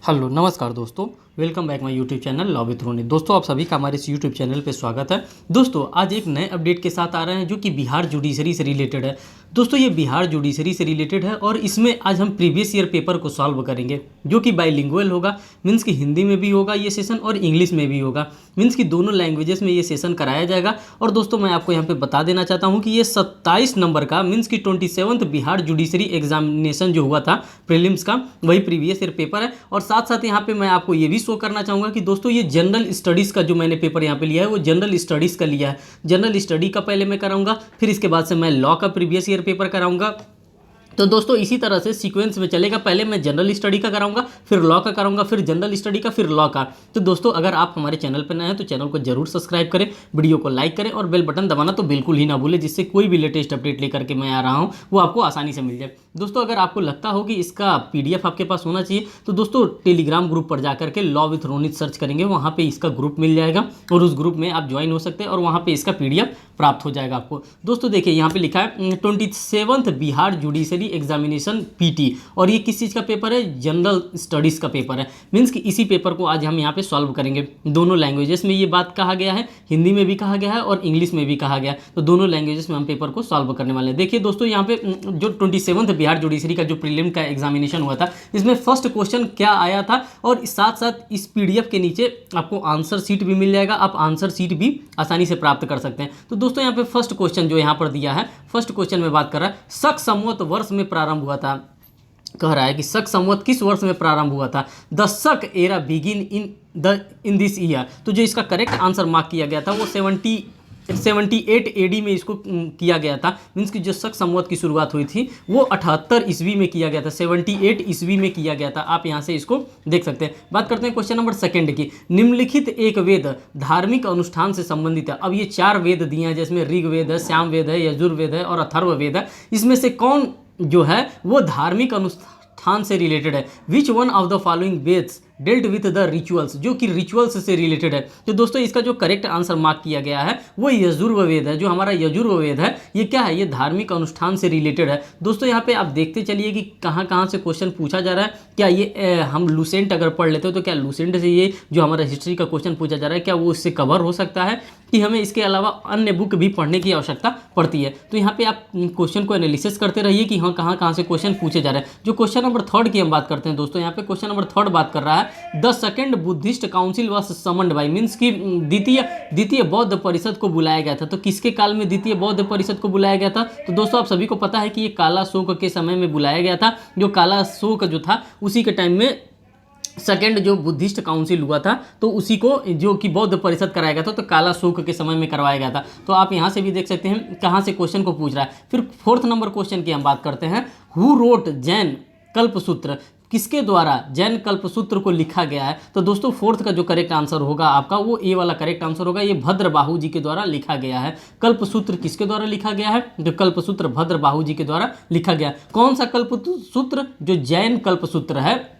Hello नमस्कार दोस्तों, welcome back my YouTube channel law with Ronit. दोस्तों आप सभी का हमारे इस यूट्यूब चैनल पे स्वागत है। दोस्तों आज एक नए अपडेट के साथ आ रहे हैं जो कि बिहार जुडिशरी से रिलेटेड है। दोस्तों ये बिहार जुडिशरी से रिलेटेड है और इसमें आज हम प्रीवियस ईयर पेपर को सॉल्व करेंगे जो कि बाइलिंगुअल होगा। मीन्स कि हिंदी में भी होगा ये सेशन और इंग्लिश में भी होगा। मीन्स कि दोनों लैंग्वेजेस में ये सेशन कराया जाएगा। और दोस्तों मैं आपको यहाँ पे बता देना चाहता हूँ कि ये 27 नंबर का मीन्स कि 27th बिहार जुडिशरी एग्जामिनेशन जो हुआ था प्रीलिम्स का, वही प्रीवियस ईयर पेपर है। और साथ साथ यहाँ पे मैं आपको ये भी शो करना चाहूँगा कि दोस्तों ये जनरल स्टडीज़ का जो मैंने पेपर यहाँ पे लिया है वो जनरल स्टडीज़ का लिया है। जनरल स्टडी का पहले मैं कराऊंगा, फिर इसके बाद से मैं लॉ का प्रीवियस ईयर पेपर कराऊंगा। तो दोस्तों इसी तरह से सीक्वेंस में चलेगा। पहले मैं जनरल स्टडी का कराऊंगा, फिर लॉ का कराऊंगा, फिर जनरल स्टडी का, फिर लॉ का। तो दोस्तों अगर आप हमारे चैनल पर नए हैं तो चैनल को जरूर सब्सक्राइब करें, वीडियो को लाइक करें और बेल बटन दबाना तो बिल्कुल ही ना भूलें, जिससे कोई भी लेटेस्ट अपडेट लेकर के मैं आ रहा हूँ वो आपको आसानी से मिल जाए। दोस्तों अगर आपको लगता हो कि इसका PDF आपके पास होना चाहिए तो दोस्तों टेलीग्राम ग्रुप पर जाकर के लॉ विथ रोनित सर्च करेंगे, वहाँ पे इसका ग्रुप मिल जाएगा और उस ग्रुप में आप ज्वाइन हो सकते हैं और वहाँ पे इसका PDF प्राप्त हो जाएगा आपको। दोस्तों देखिए यहाँ पे लिखा है 27th Bihar judiciary examination PT और ये किस चीज़ का पेपर है? जनरल स्टडीज़ का पेपर है। मीन्स कि इसी पेपर को आज हम यहाँ पे सॉल्व करेंगे। दोनों लैंग्वेजेस में ये बात कहा गया है, हिंदी में भी कहा गया है और इंग्लिश में भी कहा गया है। तो दोनों लैंग्वेजेस में हम पेपर को सॉल्व करने वाले हैं। देखिए दोस्तों यहाँ पे जो 27th बिहार जुडिशरी का जो प्रीलिम का एग्जामिनेशन हुआ था, इसमें फर्स्ट क्वेश्चन क्या आया था और साथ साथ इस PDF के नीचे आपको आंसर शीट भी मिल जाएगा। आप आंसर शीट भी आसानी से प्राप्त कर सकते हैं। तो दोस्तों यहाँ पे फर्स्ट क्वेश्चन जो यहाँ पर दिया है, फर्स्ट क्वेश्चन में बात कर रहा है शक संवत वर्ष में प्रारंभ हुआ था। कह रहा है कि शक संवत किस वर्ष में प्रारंभ हुआ था? द शक era begin in this year. तो जो इसका करेक्ट आंसर मार्क किया गया था वो 78 AD में इसको किया गया था। मीन्स कि जो शक संवत की शुरुआत हुई थी वो 78 ईस्वी में किया गया था, 78 ईस्वी में किया गया था। आप यहाँ से इसको देख सकते हैं। बात करते हैं क्वेश्चन नंबर 2 की। निम्नलिखित एक वेद धार्मिक अनुष्ठान से संबंधित है। अब ये 4 वेद दिए हैं जिसमें ऋग्वेद है, साम वेद है, यजुर्वेद है और अथर्व वेद है। इसमें से कौन जो है वो धार्मिक अनुष्ठान से रिलेटेड है? विच one of the following Vedas dealt with the rituals, जो कि रिचुअल्स से रिलेटेड है। तो दोस्तों इसका जो करेक्ट आंसर मार्क किया गया है वो यजुर्वेद है। जो हमारा यजुर्वेद है ये क्या है? ये धार्मिक अनुष्ठान से रिलेटेड है। दोस्तों यहाँ पे आप देखते चलिए कि कहाँ कहाँ से क्वेश्चन पूछा जा रहा है। क्या ये हम लूसेंट अगर पढ़ लेते हो तो क्या लूसेंट से ये जो हमारा हिस्ट्री का क्वेश्चन पूछा जा रहा है क्या वो इससे कवर हो सकता है कि हमें इसके अलावा अन्य बुक भी पढ़ने की आवश्यकता पड़ती है? तो यहाँ पे आप क्वेश्चन को एनालिसिस करते रहिए कि हाँ कहाँ कहाँ से क्वेश्चन पूछे जा रहे हैं। जो क्वेश्चन नंबर 3 की हम बात करते हैं दोस्तों, यहाँ पे क्वेश्चन नंबर 3 बात कर रहा है the second Buddhist council was summoned by. Means कि द्वितीय बौद्ध परिषद को बुलाया गया था। तो किसके काल में द्वितीय बौद्ध परिषद को बुलाया गया था? तो दोस्तों आप सभी को पता है कि ये काला शोक के समय में बुलाया गया था। जो काला शोक जो था उसी के टाइम में सेकेंड जो बुद्धिस्ट काउंसिल हुआ था तो उसी को जो कि बौद्ध परिषद कराया गया था, तो काला शोक के समय में करवाया गया था। तो आप यहाँ से भी देख सकते हैं कहाँ से क्वेश्चन को पूछ रहा है। फिर 4th नंबर क्वेश्चन की हम बात करते हैं। Who wrote Jain Kalpasutra? किसके द्वारा जैन कल्पसूत्र को लिखा गया है? तो दोस्तों 4th का जो करेक्ट आंसर होगा आपका वो ए वाला करेक्ट आंसर होगा। ये भद्रबाहु जी के द्वारा लिखा गया है। कल्पसूत्र किसके द्वारा लिखा गया है? जो कल्पसूत्र भद्रबाहु जी के द्वारा लिखा गया। कौन सा कल्पसूत्र? जो जैन कल्पसूत्र है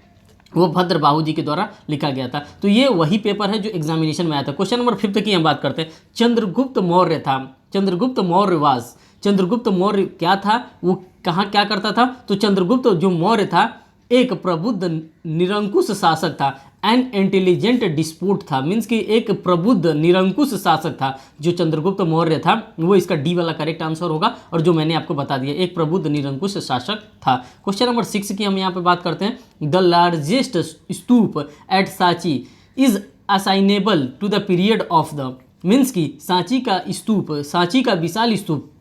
वो भद्रबाहु जी के द्वारा लिखा गया था। तो ये वही पेपर है जो एग्जामिनेशन में आया था। क्वेश्चन नंबर 5 की हम बात करते हैं। चंद्रगुप्त मौर्य था। चंद्रगुप्त मौर्य वाज। चंद्रगुप्त मौर्य क्या था? वो कहाँ क्या करता था? तो चंद्रगुप्त जो मौर्य था एक प्रबुद्ध निरंकुश शासक था। एन इंटेलिजेंट डिस्पूट था। मीन्स कि एक प्रबुद्ध निरंकुश शासक था जो चंद्रगुप्त मौर्य था। वो इसका डी वाला करेक्ट आंसर होगा और जो मैंने आपको बता दिया एक प्रबुद्ध निरंकुश शासक था। क्वेश्चन नंबर 6 की हम यहाँ पे बात करते हैं। The largest stupa at Sanchi is assignable to the period of the. Means कि सांची का स्तूप, सांची का विशाल स्तूप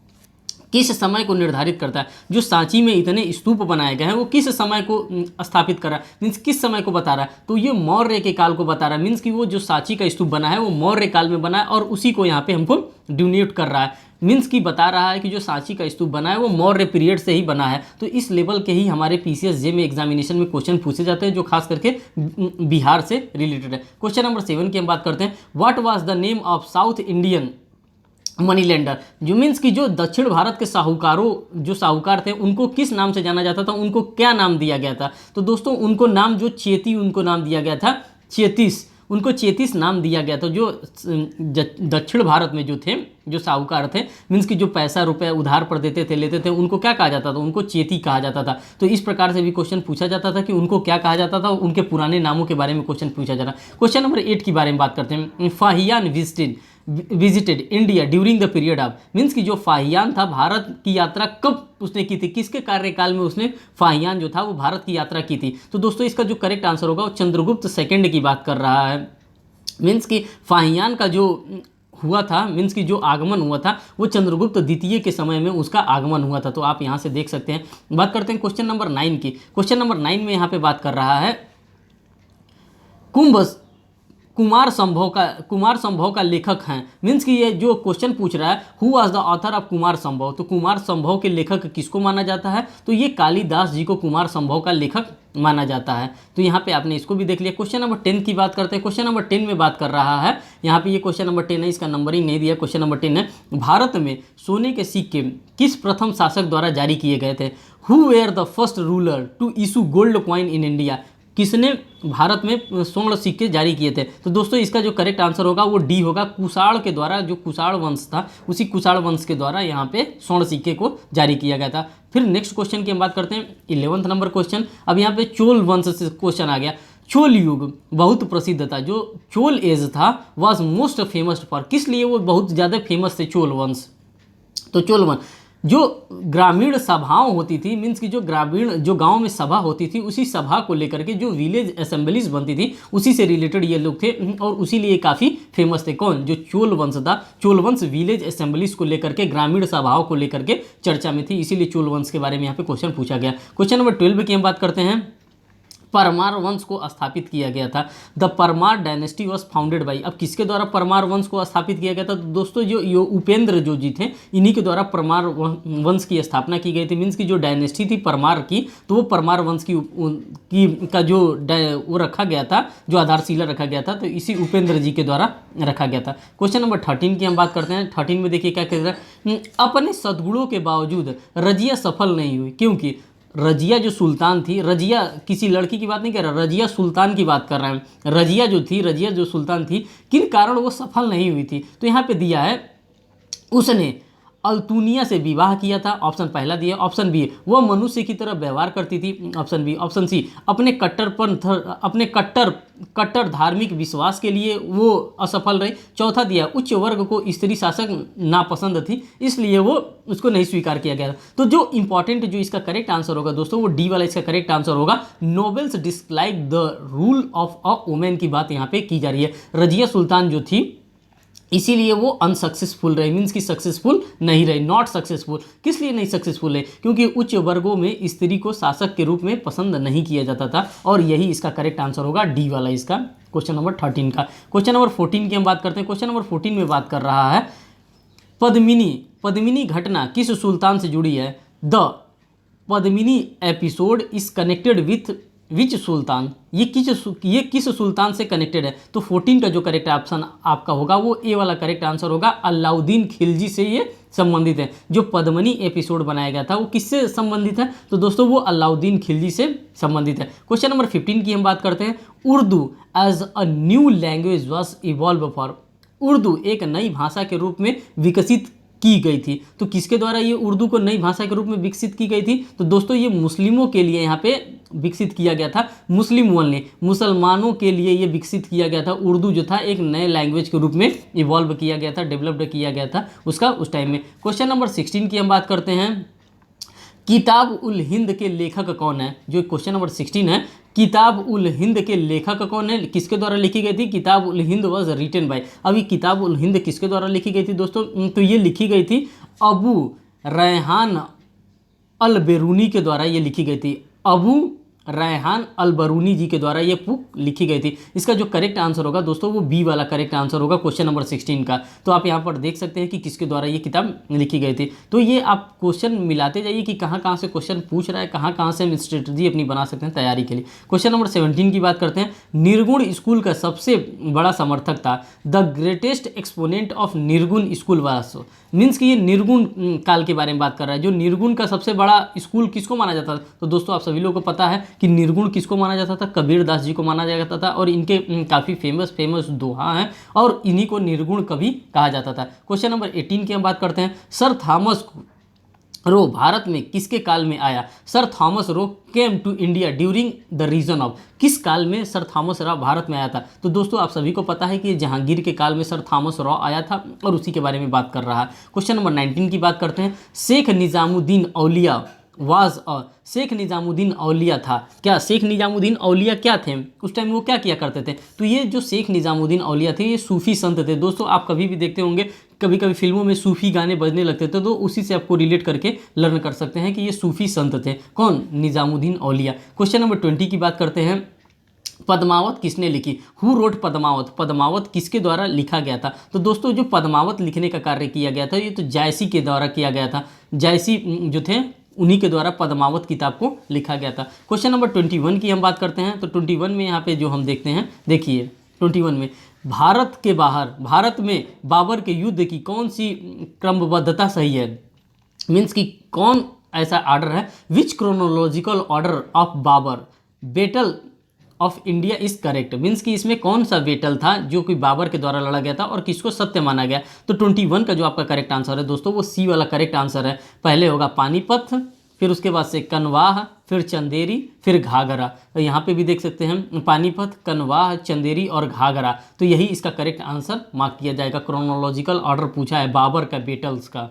किस समय को निर्धारित करता है? जो सांची में इतने स्तूप बनाए गए हैं वो किस समय को स्थापित कर रहा है? मीन्स किस समय को बता रहा है? तो ये मौर्य के काल को बता रहा है। मीन्स कि वो जो सांची का स्तूप बना है वो मौर्य काल में बना है और उसी को यहाँ पे हमको डिनोट कर रहा है। मीन्स कि बता रहा है कि जो सांची का स्तूप बना है वो मौर्य पीरियड से ही बना है। तो इस लेवल के ही हमारे PCSJ में एग्जामिनेशन में क्वेश्चन पूछे जाते हैं जो खास करके बिहार से रिलेटेड है। क्वेश्चन नंबर 7 की हम बात करते हैं। What was the name of south Indian money lender? जो मीन्स कि जो दक्षिण भारत के जो साहूकार थे उनको किस नाम से जाना जाता था? उनको क्या नाम दिया गया था? तो दोस्तों उनको नाम जो चेती उनको नाम दिया गया था चेतीस। उनको चेतीस नाम दिया गया था। जो दक्षिण भारत में जो थे जो साहूकार थे, मीन्स कि जो पैसा रुपया उधार पर देते थे, लेते थे, उनको क्या कहा जाता था? उनको चेती कहा जाता था। तो इस प्रकार से भी क्वेश्चन पूछा जाता था कि उनको क्या कहा जाता था, उनके पुराने नामों के बारे में क्वेश्चन पूछा जाता। क्वेश्चन नंबर 8 की बारे में बात करते हैं। Fahien visited India during the period of, means कि जो फाहियान था भारत की यात्रा कब उसने की थी, किसके कार्यकाल में उसने फाहियान जो था वो भारत की यात्रा की थी? तो दोस्तों इसका जो करेक्ट आंसर होगा वो चंद्रगुप्त सेकंड की बात कर रहा है। मीन्स कि फाहियान का जो हुआ था, मीन्स कि जो आगमन हुआ था वो चंद्रगुप्त द्वितीय के समय में उसका आगमन हुआ था। तो आप यहाँ से देख सकते हैं। बात करते हैं क्वेश्चन नंबर 9 की। क्वेश्चन नंबर 9 में यहाँ पे बात कर रहा है कुंभ कुमार संभव का लेखक हैं। मीन्स कि ये जो क्वेश्चन पूछ रहा है who was the author of Kumar संभव, तो कुमार संभव के लेखक किसको माना जाता है? तो ये कालिदास जी को कुमार संभव का लेखक माना जाता है। तो यहाँ पे आपने इसको भी देख लिया। क्वेश्चन नंबर 10 की बात करते हैं। क्वेश्चन नंबर 10 में बात कर रहा है, यहाँ पे ये क्वेश्चन नंबर 10 है, इसका नंबरिंग नहीं दिया। क्वेश्चन नंबर 10 है, भारत में सोने के सिक्के किस प्रथम शासक द्वारा जारी किए गए थे? Who were the first ruler to issue gold coin in India, किसने भारत में स्वर्ण सिक्के जारी किए थे? तो दोस्तों इसका जो करेक्ट आंसर होगा वो डी होगा, कुषाण के द्वारा। जो कुषाण वंश था उसी कुषाण वंश के द्वारा यहाँ पे स्वर्ण सिक्के को जारी किया गया था। फिर नेक्स्ट क्वेश्चन की हम बात करते हैं, 11वां नंबर क्वेश्चन। अब यहाँ पे चोल वंश से क्वेश्चन आ गया। चोल युग बहुत प्रसिद्ध था, जो चोल एज था वॉज मोस्ट फेमस फॉर, किस लिए वो बहुत ज़्यादा फेमस थे चोल वंश? तो चोल वंश जो ग्रामीण सभाओं होती थी, मीन्स कि जो ग्रामीण जो गांव में सभा होती थी उसी सभा को लेकर के जो विलेज असेंबलीज बनती थी उसी से रिलेटेड ये लोग थे और उसी लिए काफ़ी फेमस थे। कौन? जो चोल वंश था। चोल वंश विलेज असेंबलीज को लेकर के, ग्रामीण सभाओं को लेकर के चर्चा में थी, इसीलिए चोल वंश के बारे में यहाँ पे क्वेश्चन पूछा गया। क्वेश्चन नंबर 12 की हम बात करते हैं। परमार वंश को स्थापित किया गया था। The Parmar dynasty was founded by, अब किसके द्वारा परमार वंश को स्थापित किया गया था? तो दोस्तों जो उपेंद्र जो जी थे इन्हीं के द्वारा परमार वंश की स्थापना की गई थी। मीन्स की जो डायनेस्टी थी परमार की, तो वो परमार वंश का जो वो रखा गया था, जो आधारशिला रखा गया था, तो इसी उपेंद्र जी के द्वारा रखा गया था। क्वेश्चन नंबर 13 की हम बात करते हैं। 13 में देखिए क्या कह रहा है, अपने सद्गुणों के बावजूद रजिया सफल नहीं हुई, क्योंकि रजिया जो सुल्तान थी, रजिया किसी लड़की की बात नहीं कर रहा, रजिया सुल्तान की बात कर रहे हैं। रजिया जो सुल्तान थी, किन कारण वो सफल नहीं हुई थी? तो यहाँ पे दिया है उसने अल्तुनिया से विवाह किया था, ऑप्शन पहला दिया। ऑप्शन बी, वह मनुष्य की तरह व्यवहार करती थी, ऑप्शन बी। ऑप्शन सी, अपने कट्टर धार्मिक विश्वास के लिए वो असफल रही। चौथा दिया, उच्च वर्ग को स्त्री शासक नापसंद थी, इसलिए वो उसको नहीं स्वीकार किया गया। तो जो इंपॉर्टेंट जो इसका करेक्ट आंसर होगा दोस्तों वो डी वाला इसका करेक्ट आंसर होगा। Nobles dislike the rule of a women की बात यहाँ पे की जा रही है। रजिया सुल्तान जो थी इसीलिए वो अनसक्सेसफुल रही, मीन्स कि सक्सेसफुल नहीं रही, नॉट सक्सेसफुल। किस लिए नहीं सक्सेसफुल रही? क्योंकि उच्च वर्गों में स्त्री को शासक के रूप में पसंद नहीं किया जाता था, और यही इसका करेक्ट आंसर होगा, डी वाला इसका क्वेश्चन नंबर 13 का। क्वेश्चन नंबर 14 की हम बात करते हैं। क्वेश्चन नंबर 14 में बात कर रहा है पद्मिनी घटना किस सुल्तान से जुड़ी है? The Padmini episode is connected with which sultan, ये किस सुल्तान से कनेक्टेड है? तो 14 का जो करेक्ट ऑप्शन आपका होगा वो ए वाला करेक्ट आंसर होगा, अलाउद्दीन खिलजी से ये संबंधित है। जो पद्मिनी एपिसोड बनाया गया था वो किससे संबंधित है? तो दोस्तों वो अलाउद्दीन खिलजी से संबंधित है। क्वेश्चन नंबर 15 की हम बात करते हैं। Urdu as a new language was evolve for, Urdu एक नई भाषा के रूप में विकसित की गई थी। तो किसके द्वारा ये उर्दू को नई भाषा के रूप में विकसित की गई थी? तो दोस्तों ये मुस्लिमों के लिए यहाँ पे विकसित किया गया था। मुसलमानों के लिए ये विकसित किया गया था। उर्दू जो था एक नए लैंग्वेज के रूप में इवॉल्व किया गया था, डेवलप्ड किया गया था उसका उस टाइम में। क्वेश्चन नंबर 16 की हम बात करते हैं। किताब उल हिंद के लेखक कौन है? जो क्वेश्चन नंबर 16 है, किताब उल हिंद के लेखक कौन है, किसके द्वारा लिखी गई थी? किताब ul Hind was written by, अभी किताब उल हिंद किसके द्वारा लिखी गई थी दोस्तों? तो ये लिखी गई थी अबू रैहान अल बेरूनी के द्वारा ये लिखी गई थी। अबू रैहान अल बरूनी जी के द्वारा ये बुक लिखी गई थी। इसका जो करेक्ट आंसर होगा दोस्तों वो बी वाला करेक्ट आंसर होगा क्वेश्चन नंबर 16 का। तो आप यहाँ पर देख सकते हैं कि किसके द्वारा ये किताब लिखी गई थी। तो ये आप क्वेश्चन मिलाते जाइए कि कहाँ कहाँ से क्वेश्चन पूछ रहा है, कहाँ कहाँ से हम स्ट्रेटजी अपनी बना सकते हैं तैयारी के लिए। क्वेश्चन नंबर 17 की बात करते हैं। निर्गुण स्कूल का सबसे बड़ा समर्थक था। द ग्रेटेस्ट एक्सपोनेंट ऑफ निर्गुण स्कूल वास, मीन्स कि ये निर्गुण काल के बारे में बात कर रहा है। जो निर्गुण का सबसे बड़ा स्कूल किसको माना जाता है? तो दोस्तों आप सभी लोगों को पता है कि निर्गुण किसको माना जाता था, कबीर दास जी को माना जाता था, और इनके काफ़ी फेमस दोहा हैं और इन्हीं को निर्गुण कवि कहा जाता था। क्वेश्चन नंबर 18 की हम बात करते हैं। सर थॉमस रो भारत में किसके काल में आया? Sir Thomas Roe came to India during the reign of, किस काल में सर थॉमस रो भारत में आया था? तो दोस्तों आप सभी को पता है कि जहांगीर के काल में सर थॉमस रो आया था और उसी के बारे में बात कर रहा है। क्वेश्चन नंबर 19 की बात करते हैं। शेख निजामुद्दीन औलिया वाज अ, शेख निजामुद्दीन औलिया था क्या? शेख निजामुद्दीन औलिया क्या थे उस टाइम, वो क्या किया करते थे? तो ये जो शेख निजामुद्दीन औलिया थे ये सूफी संत थे। दोस्तों आप कभी भी देखते होंगे, कभी कभी फिल्मों में सूफी गाने बजने लगते थे, तो उसी से आपको रिलेट करके लर्न कर सकते हैं कि ये सूफी संत थे। कौन? निजामुद्दीन औलिया। क्वेश्चन नंबर 20 की बात करते हैं। पद्मावत किसने लिखी? हु रोट पद्मावत, पद्मावत किसके द्वारा लिखा गया था? तो दोस्तों जो पद्मावत लिखने का कार्य किया गया था ये तो जायसी के द्वारा किया गया था। जायसी जो थे उन्हीं के द्वारा पद्मावत किताब को लिखा गया था। क्वेश्चन नंबर 21 की हम बात करते हैं। तो 21 में यहाँ पे जो हम देखते हैं, देखिए 21 में भारत के बाहर, भारत में बाबर के युद्ध की कौन सी क्रमबद्धता सही है? मीन्स कि कौन ऐसा ऑर्डर है, which chronological order of Babar battle of India is correct? Means कि इसमें कौन सा बेटल था जो कि बाबर के द्वारा लड़ा गया था और किसको सत्य माना गया? तो 21 का जो आपका करेक्ट आंसर है दोस्तों वो सी वाला करेक्ट आंसर है। पहले होगा पानीपत, फिर उसके बाद से कनवाह, फिर चंदेरी, फिर घाघरा। तो यहाँ पे भी देख सकते हैं पानीपत, कनवाह, चंदेरी और घाघरा। तो यही इसका करेक्ट आंसर मार्क किया जाएगा। क्रोनोलॉजिकल ऑर्डर पूछा है बाबर का बेटल्स का।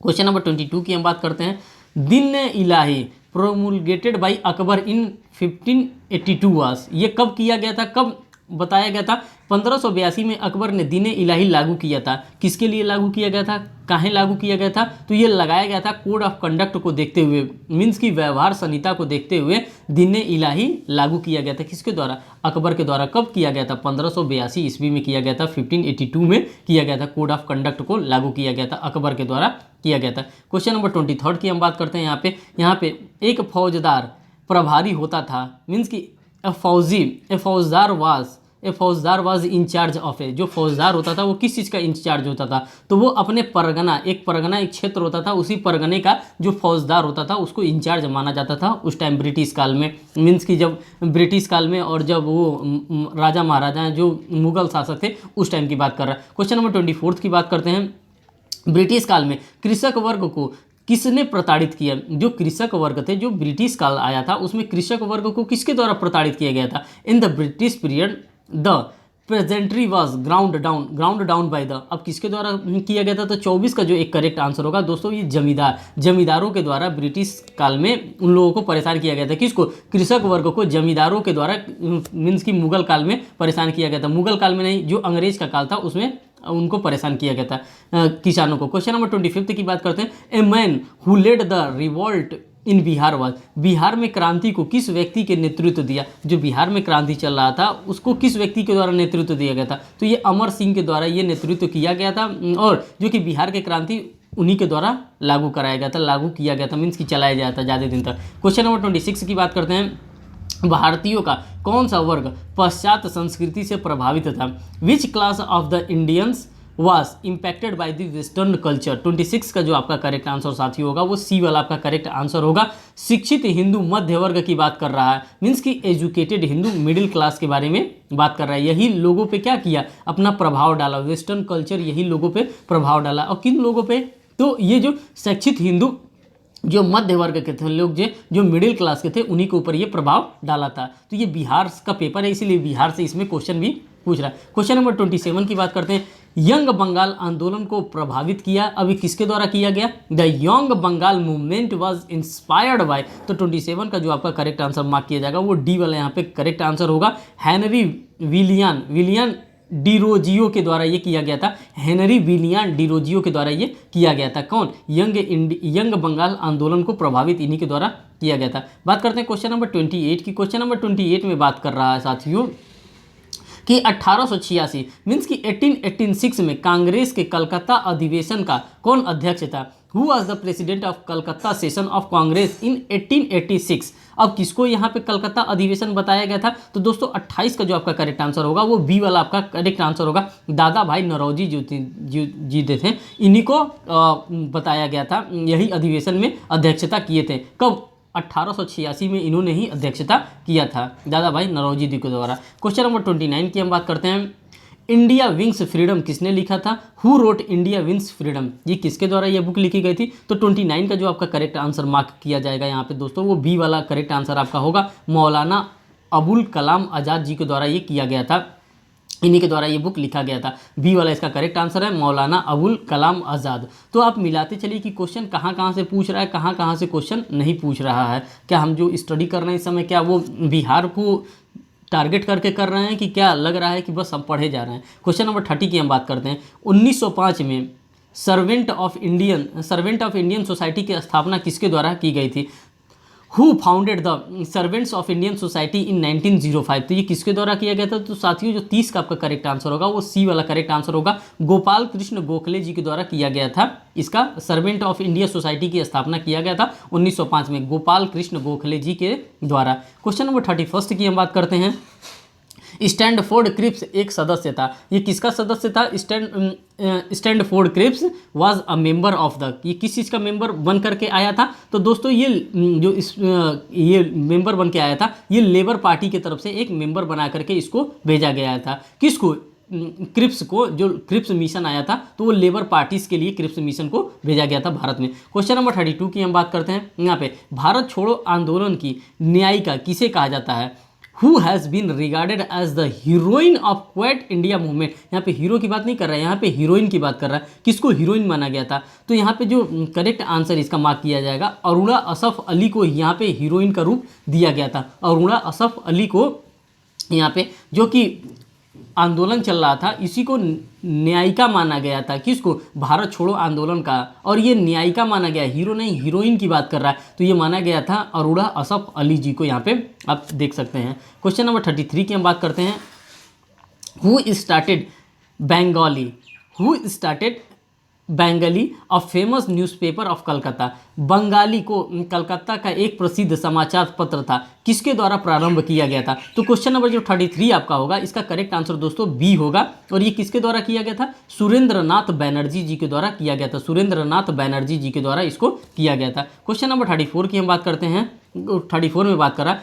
क्वेश्चन नंबर 22 की हम बात करते हैं। दिन इलाही प्रोमुलगेटेड बाई अकबर इन 1582 वास, ये कब किया गया था, कब बताया गया था? 1582 में अकबर ने दीन इलाही लागू किया था। किसके लिए लागू किया गया था, काहे लागू किया गया था? तो ये लगाया गया था कोड ऑफ कंडक्ट को देखते हुए, मीन्स की व्यवहार संहिता को देखते हुए दीन इलाही लागू किया गया था। किसके द्वारा? अकबर के द्वारा। कब किया गया था? 1582 ईस्वी में किया गया था। 1582 में किया गया था, कोड ऑफ कंडक्ट को लागू किया गया था, अकबर के द्वारा किया गया था। क्वेश्चन नंबर 23 की हम बात करते हैं। यहाँ पे एक फौजदार प्रभारी होता था, मीन्स की ए फौजदार वाज इंचार्ज ऑफ ए, जो फौजदार होता था वो किस चीज़ का इंचार्ज होता था? तो वो अपने परगना, एक क्षेत्र होता था, उसी परगने का जो फौजदार होता था उसको इंचार्ज माना जाता था उस टाइम ब्रिटिश काल में। मीन्स कि जब ब्रिटिश काल में और जब वो राजा महाराजा जो मुगल शासक थे उस टाइम की बात कर रहा है। क्वेश्चन नंबर 24 की बात करते हैं। ब्रिटिश काल में कृषक वर्ग को किसने प्रताड़ित किया? जो कृषक वर्ग थे, जो ब्रिटिश काल आया था उसमें कृषक वर्ग को किसके द्वारा प्रताड़ित किया गया था? In the British period the peasantry was ground down by the, अब किसके द्वारा किया गया था? तो 24 का जो एक करेक्ट आंसर होगा दोस्तों ये जमींदारों के द्वारा ब्रिटिश काल में उन लोगों को परेशान किया गया था। किसको? कृषक वर्ग को जमींदारों के द्वारा, मीन्स की मुगल काल में परेशान किया गया था। मुगल काल में नहीं, जो अंग्रेज का काल था उसमें उनको परेशान किया गया था किसानों को। क्वेश्चन नंबर 25 की बात करते हैं। A man who led the revolt in Bihar was, Bihar में क्रांति को किस व्यक्ति के नेतृत्व दिया? जो बिहार में क्रांति चल रहा था उसको किस व्यक्ति के द्वारा नेतृत्व दिया गया था? तो ये अमर सिंह के द्वारा ये नेतृत्व किया गया था, और जो कि बिहार के क्रांति उन्हीं के द्वारा लागू कराया गया था, लागू किया गया था, मीन्स कि चलाया जाता था ज़्यादा दिन तक। क्वेश्चन नंबर 26 की बात करते हैं। भारतीयों का कौन सा वर्ग पश्चात संस्कृति से प्रभावित था? Which class of the Indians was impacted by the western culture? 26 का जो आपका करेक्ट आंसर साथी होगा वो सी वाला आपका करेक्ट आंसर होगा। शिक्षित हिंदू मध्य वर्ग की बात कर रहा है, मीन्स कि एजुकेटेड हिंदू मिडिल क्लास के बारे में बात कर रहा है। यही लोगों पे क्या किया? अपना प्रभाव डाला, वेस्टर्न कल्चर यही लोगों पे प्रभाव डाला। और किन लोगों पे? तो ये जो शिक्षित हिंदू जो मध्य वर्ग के थे लोग, जो मिडिल क्लास के थे, उन्हीं के ऊपर ये प्रभाव डाला था। तो ये बिहार का पेपर है, इसीलिए बिहार से इसमें क्वेश्चन भी पूछ रहा है। क्वेश्चन नंबर 27 की बात करते हैं। यंग बंगाल आंदोलन को प्रभावित किया, अभी किसके द्वारा किया गया? The Young Bengal movement was inspired by, तो 27 का जो आपका करेक्ट आंसर मार्क किया जाएगा वो डी वाला यहाँ पे करेक्ट आंसर होगा। हेनरी विलियन डिरोजियो के द्वारा ये किया गया था। हेनरी विलियन डिरोजियो के द्वारा ये किया गया था। कौन? यंग बंगाल आंदोलन को प्रभावित इन्हीं के द्वारा किया गया था। बात करते हैं क्वेश्चन नंबर 28 की। क्वेश्चन नंबर 28 में बात कर रहा है साथियों कि 1886 मीन्स कि 1886 में कांग्रेस के कलकत्ता अधिवेशन का कौन अध्यक्ष था? Who was the president of Calcutta session of Congress in 1886? अब किसको यहाँ पे कलकत्ता अधिवेशन बताया गया था? तो दोस्तों 28 का जो आपका करेक्ट आंसर होगा वो बी वाला आपका करेक्ट आंसर होगा। दादा भाई नौरोजी जी थे, इन्हीं को बताया गया था, यही अधिवेशन में अध्यक्षता किए थे। कब? 1886 में इन्होंने ही अध्यक्षता किया था, दादा भाई नौरोजी जी के द्वारा। क्वेश्चन नंबर 29 की हम बात करते हैं। इंडिया विंग्स फ्रीडम किसने लिखा था? Who wrote India wings freedom, ये किसके द्वारा ये बुक लिखी गई थी? तो 29 का जो आपका करेक्ट आंसर मार्क किया जाएगा यहाँ पे दोस्तों, वो बी वाला करेक्ट आंसर आपका होगा। मौलाना अबुल कलाम आज़ाद जी के द्वारा ये किया गया था, इन्हीं के द्वारा ये बुक लिखा गया था। बी वाला इसका करेक्ट आंसर है मौलाना अबुल कलाम आज़ाद। तो आप मिलाते चलिए कि क्वेश्चन कहाँ कहाँ से पूछ रहा है, कहाँ कहाँ से क्वेश्चन नहीं पूछ रहा है। क्या हम जो स्टडी कर रहे हैं इस समय, क्या वो बिहार को टारगेट करके कर रहे हैं कि क्या लग रहा है कि बस हम पढ़े जा रहे हैं? क्वेश्चन नंबर 30 की हम बात करते हैं। 1905 में सर्वेंट ऑफ इंडियन सोसाइटी की स्थापना किसके द्वारा की गई थी? Who founded the servants of Indian society in 1905, तो ये किसके द्वारा किया गया था? तो साथियों जो 30 का आपका करेक्ट आंसर होगा वो सी वाला करेक्ट आंसर होगा। गोपाल कृष्ण गोखले जी के द्वारा किया गया था। इसका सर्वेंट ऑफ इंडिया सोसाइटी की स्थापना किया गया था 1905 में गोपाल कृष्ण गोखले जी के द्वारा। क्वेश्चन नंबर 31 की हम बात करते हैं। स्टैंडफोर्ड क्रिप्स एक सदस्य था, ये किसका सदस्य था? Stafford Cripps was a member of the, ये किस चीज़ का मेंबर बन करके आया था? तो दोस्तों ये जो ये मेंबर बन के आया था, ये लेबर पार्टी की तरफ से एक मेंबर बना करके इसको भेजा गया था। किसको? क्रिप्स को, जो क्रिप्स मिशन आया था तो वो लेबर पार्टीज के लिए क्रिप्स मिशन को भेजा गया था भारत में। क्वेश्चन नंबर 32 की हम बात करते हैं। यहाँ पे भारत छोड़ो आंदोलन की न्यायिका किसे कहा जाता है? Who has been regarded as the heroine of quit India movement, यहाँ पे हीरो की बात नहीं कर रहा है, यहाँ पे हीरोइन की बात कर रहा है। किसको हीरोइन माना गया था? तो यहाँ पे जो करेक्ट आंसर इसका मार्क किया जाएगा, अरुणा असफ अली को यहाँ पे हीरोइन का रूप दिया गया था। अरुणा असफ अली को यहाँ पे जो कि आंदोलन चल रहा था इसी को न्यायिका माना गया था। किसको? भारत छोड़ो आंदोलन का। और ये न्यायिका माना गया, हीरो नहीं, हीरोइन की बात कर रहा है, तो ये माना गया था अरुणा असफ अली जी को, यहाँ पे आप देख सकते हैं। क्वेश्चन नंबर 33 की हम बात करते हैं। Who started Bengali a famous newspaper of Calcutta, Bengali को कलकत्ता का एक प्रसिद्ध समाचार पत्र था, किसके द्वारा प्रारंभ किया गया था? तो क्वेश्चन नंबर जो 33 आपका होगा इसका करेक्ट आंसर दोस्तों बी होगा। और ये किसके द्वारा किया गया था? सुरेंद्र नाथ बैनर्जी जी के द्वारा किया गया था। सुरेंद्र नाथ बैनर्जी जी के द्वारा इसको किया गया था। क्वेश्चन नंबर 34 की हम बात करते हैं। 34 में बात कर रहा है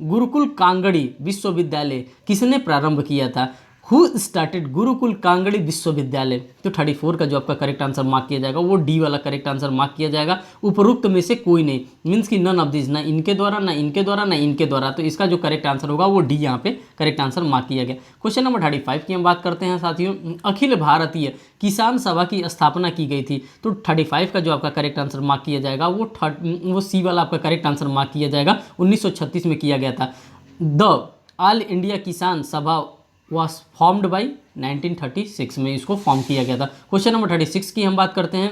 गुरुकुल कांगड़ी विश्वविद्यालय किसने प्रारंभ किया था? हु स्टार्टेड गुरुकुल कांगड़ी विश्वविद्यालय? तो 34 का जो आपका करेक्ट आंसर मार्क किया जाएगा वो डी वाला करेक्ट आंसर मार्क किया जाएगा। उपरोक्त में से कोई नहीं, मीन्स कि नन ऑफ दिस, ना इनके द्वारा ना इनके द्वारा ना इनके द्वारा, तो इसका जो करेक्ट आंसर होगा वो डी यहाँ पे करेक्ट आंसर मार्क किया गया। क्वेश्चन नंबर 35 की हम बात करते हैं साथियों। अखिल भारतीय किसान सभा की स्थापना की गई थी, तो 35 का जो आपका करेक्ट आंसर मार्क किया जाएगा वो सी वाला आपका करेक्ट आंसर मार्क किया जाएगा। 1936 में किया गया था। द ऑल इंडिया किसान सभा was formed by 1936 में इसको फॉर्म किया गया था। क्वेश्चन नंबर 36 की हम बात करते हैं।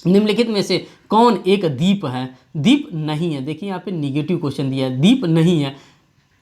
निम्नलिखित में से कौन एक द्वीप है? द्वीप नहीं है, देखिए यहाँ पे निगेटिव क्वेश्चन दिया है, द्वीप नहीं है।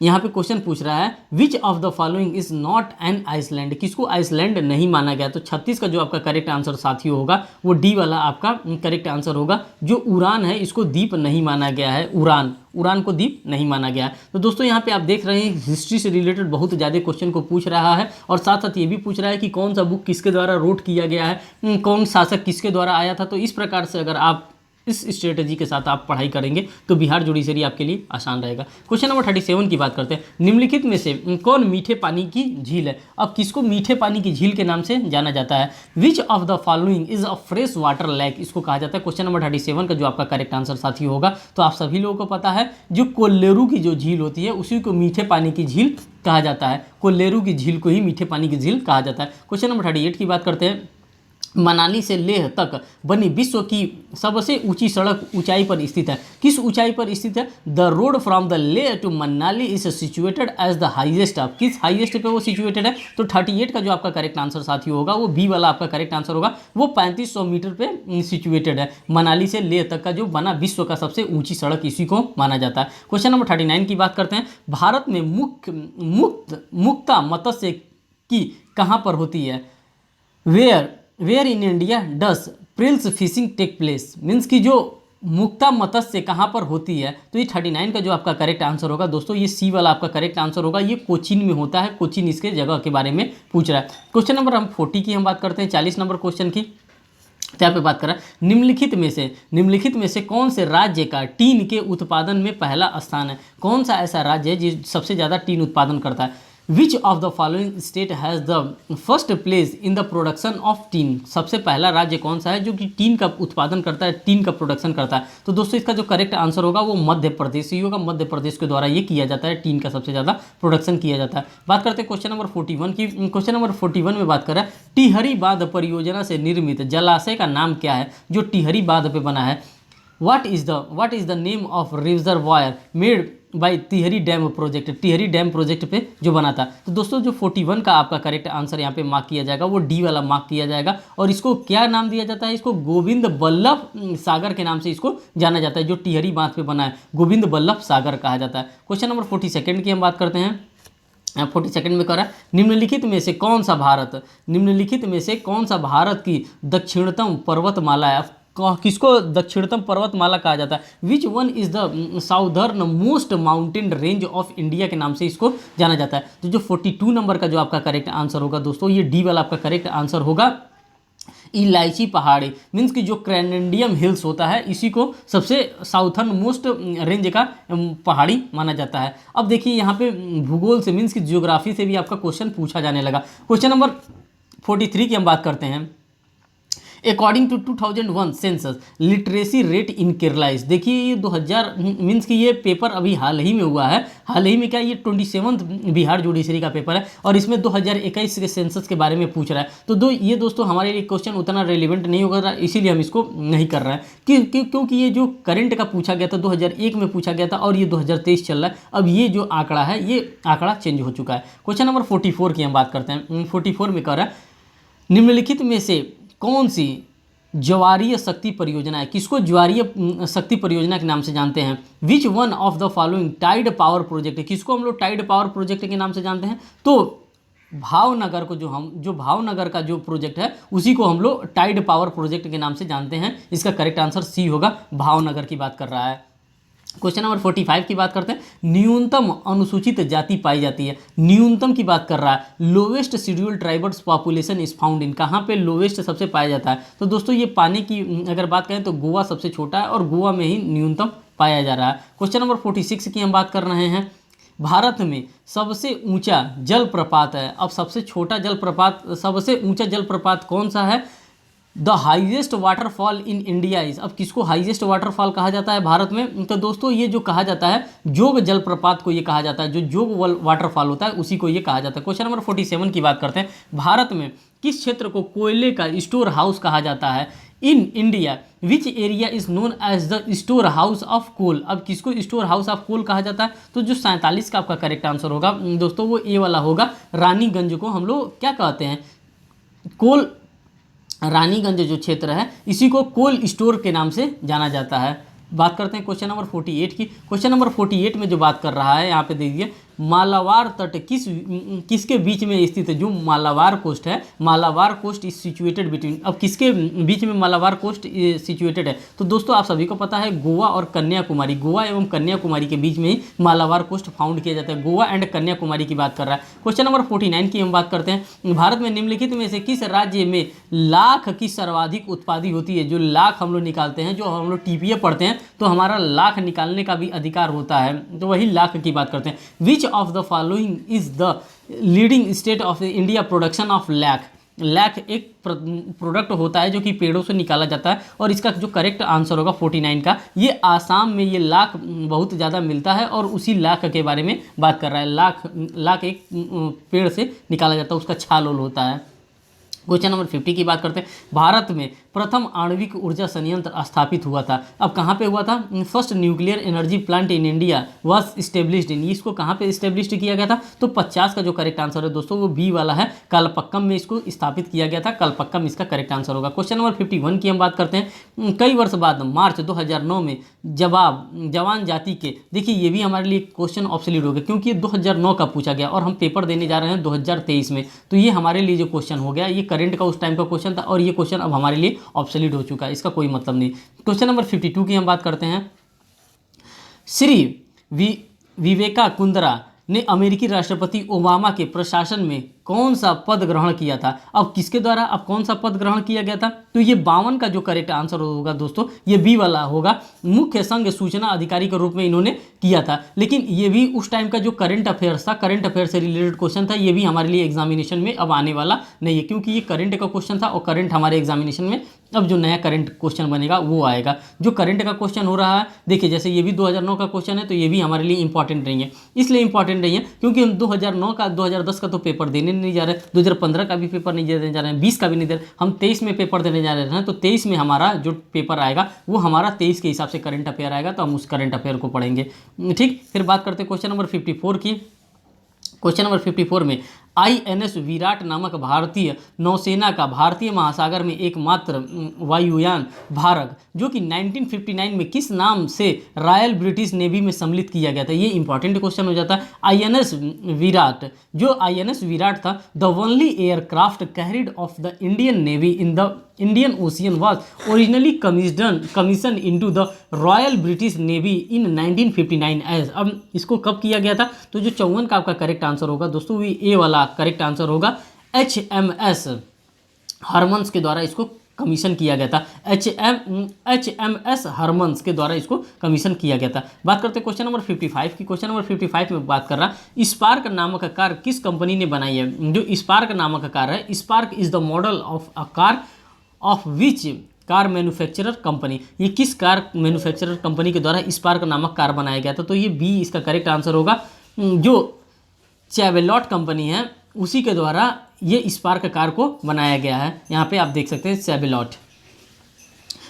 यहाँ पे क्वेश्चन पूछ रहा है which of the following is not an island, किसको आइसलैंड नहीं माना गया? तो 36 का जो आपका करेक्ट आंसर साथियों होगा वो डी वाला आपका करेक्ट आंसर होगा। जो उड़ान है इसको द्वीप नहीं माना गया है, उड़ान को द्वीप नहीं माना गया है। तो दोस्तों यहाँ पे आप देख रहे हैं हिस्ट्री से रिलेटेड बहुत ज़्यादा क्वेश्चन को पूछ रहा है और साथ साथ ये भी पूछ रहा है कि कौन सा बुक किसके द्वारा रोट किया गया है, कौन शासक किसके द्वारा आया था। तो इस प्रकार से अगर आप इस स्ट्रेटजी के साथ आप पढ़ाई करेंगे तो बिहार जुडिशरी आपके लिए आसान रहेगा। क्वेश्चन नंबर 37 की बात करते हैं। निम्नलिखित में से कौन मीठे पानी की झील है? अब किसको मीठे पानी की झील के नाम से जाना जाता है? Which of the following is a fresh water lake, इसको कहा जाता है। क्वेश्चन नंबर 37 का जो आपका करेक्ट आंसर साथी होगा, तो आप सभी लोगों को पता है जो कोल्लेरू की जो झील होती है उसी को मीठे पानी की झील कहा जाता है। कोल्लेरू की झील को ही मीठे पानी की झील कहा जाता है। क्वेश्चन नंबर 38 की बात करते हैं। मनाली से लेह तक बनी विश्व की सबसे ऊंची सड़क ऊंचाई पर स्थित है, किस ऊंचाई पर स्थित है? The road from the Leh to Manali is situated as the highest of, किस हाईएस्ट पे वो सिचुएटेड है? तो 38 का जो आपका करेक्ट आंसर साथी होगा वो बी वाला आपका करेक्ट आंसर होगा। वो 3500 मीटर पे सिचुएटेड है। मनाली से लेह तक का जो बना विश्व का सबसे ऊंची सड़क इसी को माना जाता है। क्वेश्चन नंबर 39 की बात करते हैं। भारत में मुक्ता मत्स्य की कहाँ पर होती है? Where in India does pearls fishing take place, means की जो मुक्ता मत्स्य कहाँ पर होती है? तो ये 39 का जो आपका करेक्ट आंसर होगा दोस्तों ये सी वाला आपका करेक्ट आंसर होगा। ये कोचीन में होता है, कोचीन इसके जगह के बारे में पूछ रहा है। क्वेश्चन नंबर हम 40 की हम बात करते हैं, 40 नंबर क्वेश्चन की। तो यहाँ पे बात करा निम्नलिखित में से कौन से राज्य का टीन के उत्पादन में पहला स्थान है। कौन सा ऐसा राज्य है जो सबसे ज़्यादा टीन उत्पादन करता है। Which of the following state has the first place in the production of tin. सबसे पहला राज्य कौन सा है जो कि टीन का उत्पादन करता है, टीन का प्रोडक्शन करता है। तो दोस्तों इसका जो करेक्ट आंसर होगा वो मध्य प्रदेश ही होगा। मध्य प्रदेश के द्वारा ये किया जाता है, टीन का सबसे ज़्यादा प्रोडक्शन किया जाता है। बात करते हैं क्वेश्चन नंबर 41 की। क्वेश्चन नंबर 41 में बात कर रहा है टिहरी बांध परियोजना से निर्मित जलाशय का नाम क्या है जो टिहरी बांध पे बना है। What is the name of reservoir made by Tehri dam project. Tehri dam project पे जो बना था। तो दोस्तों जो 41 का आपका करेक्ट आंसर यहाँ पे मार्क किया जाएगा वो डी वाला मार्क किया जाएगा। और इसको क्या नाम दिया जाता है, इसको गोविंद बल्लभ सागर के नाम से इसको जाना जाता है। जो टिहरी बांध पे बना है गोविंद बल्लभ सागर कहा जाता है। क्वेश्चन नंबर 42 की हम बात करते हैं। 42 में कह रहा है निम्नलिखित में से कौन सा भारत की दक्षिणतम पर्वतमाला है। किसको दक्षिणतम पर्वतमाला कहा जाता है। Which one is the southern most mountain range of India के नाम से इसको जाना जाता है। तो जो 42 नंबर का जो आपका करेक्ट आंसर होगा दोस्तों ये डी वाला आपका करेक्ट आंसर होगा। इलायची पहाड़ी मीन्स कि जो क्रेनेडियम हिल्स होता है इसी को सबसे साउथर्न मोस्ट रेंज का पहाड़ी माना जाता है। अब देखिए यहाँ पे भूगोल से मीन्स कि जियोग्राफी से भी आपका क्वेश्चन पूछा जाने लगा। क्वेश्चन नंबर 43 की हम बात करते हैं। According to 2001 census literacy rate in Kerala is. देखिए ये 2000 मीन्स कि ये पेपर अभी हाल ही में हुआ है। हाल ही में क्या, ये 27th बिहार जुडिशरी का पेपर है और इसमें 2021 के सेंसस के बारे में पूछ रहा है। तो ये दोस्तों हमारे लिए क्वेश्चन उतना रेलिवेंट नहीं होगा, इसीलिए हम इसको नहीं कर रहे हैं क्योंकि ये जो करंट का पूछा गया था 2001 में पूछा गया था और ये 2023 चल रहा है। अब ये जो आंकड़ा है ये आंकड़ा चेंज हो चुका है। क्वेश्चन नंबर 44 की हम बात करते हैं। 44 में कह रहा है निम्नलिखित में से कौन सी ज्वारीय शक्ति परियोजना है। किसको ज्वारीय शक्ति परियोजना के नाम से जानते हैं। Which one of the following tide power project है। किसको हम लोग टाइड पावर प्रोजेक्ट के नाम से जानते हैं। तो भावनगर को जो भावनगर का जो प्रोजेक्ट है उसी को हम लोग टाइड पावर प्रोजेक्ट के नाम से जानते हैं। इसका करेक्ट आंसर सी होगा, भावनगर की बात कर रहा है। क्वेश्चन नंबर 45 की बात करते हैं। न्यूनतम अनुसूचित जाति पाई जाती है। न्यूनतम की बात कर रहा है। Lowest scheduled tribes population is found in. कहाँ पे लोवेस्ट सबसे पाया जाता है। तो दोस्तों ये पाने की अगर बात करें तो गोवा सबसे छोटा है और गोवा में ही न्यूनतम पाया जा रहा है। क्वेश्चन नंबर 46 की हम बात कर रहे हैं। भारत में सबसे ऊंचा जलप्रपात है। अब सबसे ऊंचा जलप्रपात कौन सा है। The highest waterfall in India is. अब किसको हाइएस्ट वाटरफॉल कहा जाता है भारत में। तो दोस्तों ये जो कहा जाता है जोग जलप्रपात को ये कहा जाता है। जो जोग वाटरफॉल होता है उसी को ये कहा जाता है। क्वेश्चन नंबर 47 की बात करते हैं। भारत में किस क्षेत्र को कोयले का स्टोर हाउस कहा जाता है। In India which area is known as the store house of coal. अब किसको स्टोर हाउस ऑफ कोल कहा जाता है। तो जो 47 का आपका करेक्ट आंसर होगा दोस्तों वो ए वाला होगा। रानीगंज को हम लोग क्या कहते हैं, कोल, रानीगंज जो क्षेत्र है इसी को कोल स्टोर के नाम से जाना जाता है। बात करते हैं क्वेश्चन नंबर 48 की। क्वेश्चन नंबर 48 में जो बात कर रहा है यहाँ पे देखिए मालाबार तट किसके बीच में स्थित है। जो मालाबार कोस्ट है, Malabar coast is situated between. अब किसके बीच में मालाबार कोस्ट सिचुएटेड है। तो दोस्तों आप सभी को पता है गोवा और कन्याकुमारी, गोवा एवं कन्याकुमारी के बीच में ही मालाबार कोस्ट फाउंड किया जाता है। गोवा एंड कन्याकुमारी की बात कर रहा है। क्वेश्चन नंबर 49 की हम बात करते हैं। भारत में निम्नलिखित में से किस राज्य में लाख की सर्वाधिक उत्पादी होती है। जो लाख हम लोग निकालते हैं, जो हम लोग टीपीए पढ़ते हैं तो हमारा लाख निकालने का भी अधिकार होता है, तो वही लाख की बात करते हैं। विच of the following is the leading state of India production of lakh. Lakh एक प्रोडक्ट होता है जो कि पेड़ों से निकाला जाता है और इसका जो करेक्ट आंसर होगा 49 का, ये आसाम में ये लाख बहुत ज़्यादा मिलता है और उसी लाख के बारे में बात कर रहा है। लाख एक पेड़ से निकाला जाता है, उसका छाल ओल होता है। क्वेश्चन नंबर 50 की बात करते हैं। भारत में प्रथम आणविक ऊर्जा संयंत्र स्थापित हुआ था। अब कहाँ पे हुआ था। First nuclear energy plant in India was established in. इसको कहाँ पे इस्टेब्लिश्ड किया गया था। तो 50 का जो करेक्ट आंसर है दोस्तों वो बी वाला है, कलपक्कम में इसको स्थापित किया गया था। कलपक्कम इसका करेक्ट आंसर होगा। क्वेश्चन नंबर 51 की हम बात करते हैं। कई वर्ष बाद मार्च 2009 में जवान जाति के, देखिए ये भी हमारे लिए क्वेश्चन ऑब्सोल्यूट हो गया क्योंकि ये 2009 का पूछा गया और हम पेपर देने जा रहे हैं 2023 में। तो ये हमारे लिए जो क्वेश्चन हो गया ये करंट का उस टाइम का क्वेश्चन था और ये क्वेश्चन अब हमारे लिए ऑब्सोलीट हो चुका है, इसका कोई मतलब नहीं। क्वेश्चन नंबर 52 की हम बात करते हैं। श्री विवेका कुंद्रा ने अमेरिकी राष्ट्रपति ओबामा के प्रशासन में कौन सा पद ग्रहण किया था। अब किसके द्वारा, अब कौन सा पद ग्रहण किया गया था, तो ये 52 का जो करेक्ट आंसर होगा दोस्तों ये बी वाला होगा। मुख्य संघ सूचना अधिकारी के रूप में इन्होंने किया था। लेकिन ये भी उस टाइम का जो करंट अफेयर्स था, करंट अफेयर से रिलेटेड क्वेश्चन था, ये भी हमारे लिए एग्जामिनेशन में अब आने वाला नहीं है, क्योंकि ये करंट का क्वेश्चन था और करंट हमारे एग्जामिनेशन में अब जो नया करंट क्वेश्चन बनेगा वो आएगा। जो करंट का क्वेश्चन हो रहा है, देखिए जैसे ये भी 2009 का क्वेश्चन है, तो ये भी हमारे लिए इंपॉर्टेंट नहीं है। इसलिए इंपॉर्टेंट नहीं है क्योंकि हम 2009 का 2010 का तो पेपर देने नहीं जा रहे, 2015 का भी पेपर नहीं देने जा रहे हैं, 20 का भी नहीं दे रहे, हम 23 में पेपर देने जा रहे हैं। तो 23 में हमारा जो पेपर आएगा वो हमारा 23 के हिसाब से करंट अफेयर आएगा, तो हम उस करंट अफेयर को पढ़ेंगे। ठीक, फिर बात करते हैं क्वेश्चन नंबर 54 की। क्वेश्चन नंबर 54 में INS विराट नामक भारतीय नौसेना का भारतीय महासागर में एकमात्र वायुयान भारत जो कि 1959 में किस नाम से रॉयल ब्रिटिश नेवी में सम्मिलित किया गया था। ये इंपॉर्टेंट क्वेश्चन हो जाता है। INS विराट, जो INS विराट था, the only aircraft carrier of the Indian Navy in the Indian Ocean was originally commission into the Royal British Navy in 1959 as. अब इसको कब किया गया था, तो जो 54 का आपका करेक्ट आंसर होगा दोस्तों वो ए वाला करेक्ट आंसर होगा। HMS हरमन्स के द्वारा इसको कमीशन किया गया था। HMS हरमन्स के द्वारा इसको कमीशन किया गया था। बात करते हैं क्वेश्चन नंबर 55 की। क्वेश्चन नंबर 55 में बात कर रहा स्पार्क नामक कार किस कंपनी ने बनाई है। जो स्पार्क नामक कार है, spark is the model of a car of which car manufacturer company, ये किस कार मैन्युफैक्चरर कंपनी के द्वारा स्पार्क नामक कार बनाया गया था, तो ये बी इसका करेक्ट आंसर होगा। जो चैवेलॉट कंपनी है उसी के द्वारा ये स्पार्क कार को बनाया गया है। यहाँ पे आप देख सकते हैं चैवेलॉट।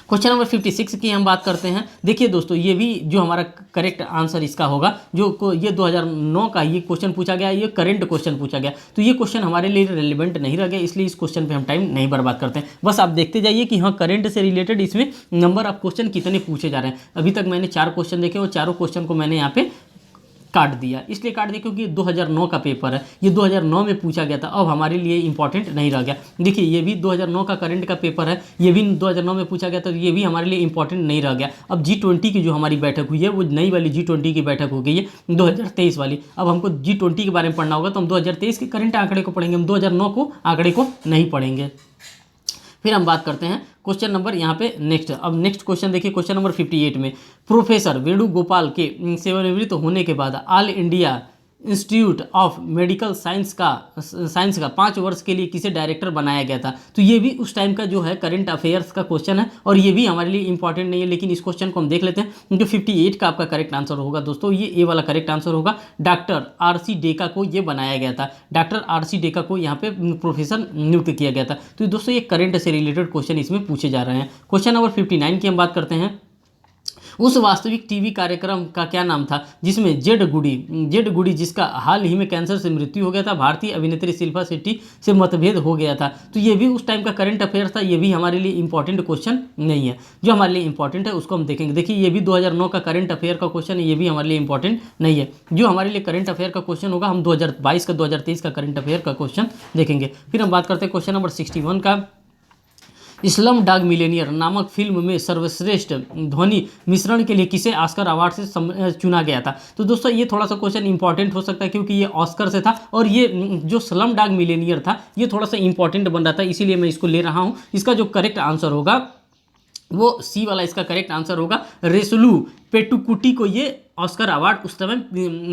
क्वेश्चन नंबर 56 की हम बात करते हैं। देखिए दोस्तों ये भी जो हमारा करेक्ट आंसर इसका होगा, जो ये 2009 का ये क्वेश्चन पूछा गया, ये करंट क्वेश्चन पूछा गया, तो ये क्वेश्चन हमारे लिए रिलेवेंट नहीं रह गया, इसलिए इस क्वेश्चन पे हम टाइम नहीं बर्बाद करते हैं। बस आप देखते जाइए कि हाँ करंट से रिलेटेड इसमें नंबर ऑफ क्वेश्चन कितने पूछे जा रहे हैं। अभी तक मैंने 4 क्वेश्चन देखे और चारों क्वेश्चन को मैंने यहाँ पे काट दिया, इसलिए काट दिया क्योंकि 2009 का पेपर है, ये 2009 में पूछा गया था, अब हमारे लिए इंपॉर्टेंट नहीं रह गया। देखिए ये भी 2009 का करंट का पेपर है, ये भी 2009 में पूछा गया था, तो ये भी हमारे लिए इंपॉर्टेंट नहीं रह गया। अब G20 की जो हमारी बैठक हुई है वो नई वाली G20 की बैठक हो गई है 2023 वाली। अब हमको G20 के बारे में पढ़ना होगा तो हम 2023 के करंट आंकड़े को पढ़ेंगे, हम 2009 को आंकड़े को नहीं पढ़ेंगे। फिर हम बात करते हैं क्वेश्चन नंबर यहाँ पे नेक्स्ट। अब नेक्स्ट क्वेश्चन देखिए, क्वेश्चन नंबर 58 में प्रोफेसर वेणुगोपाल के सेवानिवृत्त होने के बाद all India institute of medical science का 5 वर्ष के लिए किसे डायरेक्टर बनाया गया था। तो ये भी उस टाइम का जो है करंट अफेयर्स का क्वेश्चन है और ये भी हमारे लिए इंपॉर्टेंट नहीं है, लेकिन इस क्वेश्चन को हम देख लेते हैं। जो 58 का आपका करेक्ट आंसर होगा दोस्तों, ये ए वाला करेक्ट आंसर होगा। डॉक्टर RC डेका को ये बनाया गया था, डॉक्टर RC डेका को यहाँ पे प्रोफेसर नियुक्त किया गया था। तो दोस्तों ये करंट से रिलेटेड क्वेश्चन इसमें पूछे जा रहे हैं। क्वेश्चन नंबर 59 की हम बात करते हैं। उस वास्तविक टीवी कार्यक्रम का क्या नाम था जिसमें जेड गुडी जिसका हाल ही में कैंसर से मृत्यु हो गया था, भारतीय अभिनेत्री शिल्पा शेट्टी से मतभेद हो गया था। तो ये भी उस टाइम का करंट अफेयर्स था, ये भी हमारे लिए इंपॉर्टेंट क्वेश्चन नहीं है। जो हमारे लिए इंपॉर्टेंट है उसको हम देखेंगे। देखिए ये भी 2009 का करंट अफेयर का क्वेश्चन है, ये भी हमारे लिए इंपॉर्टेंट नहीं है। जो हमारे लिए करंट अफेयर का क्वेश्चन होगा, हम 2022 का 2023 का करंट अफेयर का क्वेश्चन देखेंगे। फिर हम बात करते हैं क्वेश्चन नंबर 61 का। स्लम डॉग मिलेनियर नामक फिल्म में सर्वश्रेष्ठ ध्वनि मिश्रण के लिए किसे ऑस्कर अवार्ड से चुना गया था। तो दोस्तों ये थोड़ा सा क्वेश्चन इंपॉर्टेंट हो सकता है क्योंकि ये ऑस्कर से था और ये जो स्लम डॉग मिलेनियर था ये थोड़ा सा इंपॉर्टेंट बन रहा था, इसीलिए मैं इसको ले रहा हूँ। इसका जो करेक्ट आंसर होगा वो सी वाला इसका करेक्ट आंसर होगा। रेसलू पेटुकुटी को ये ऑस्कर अवार्ड उस समय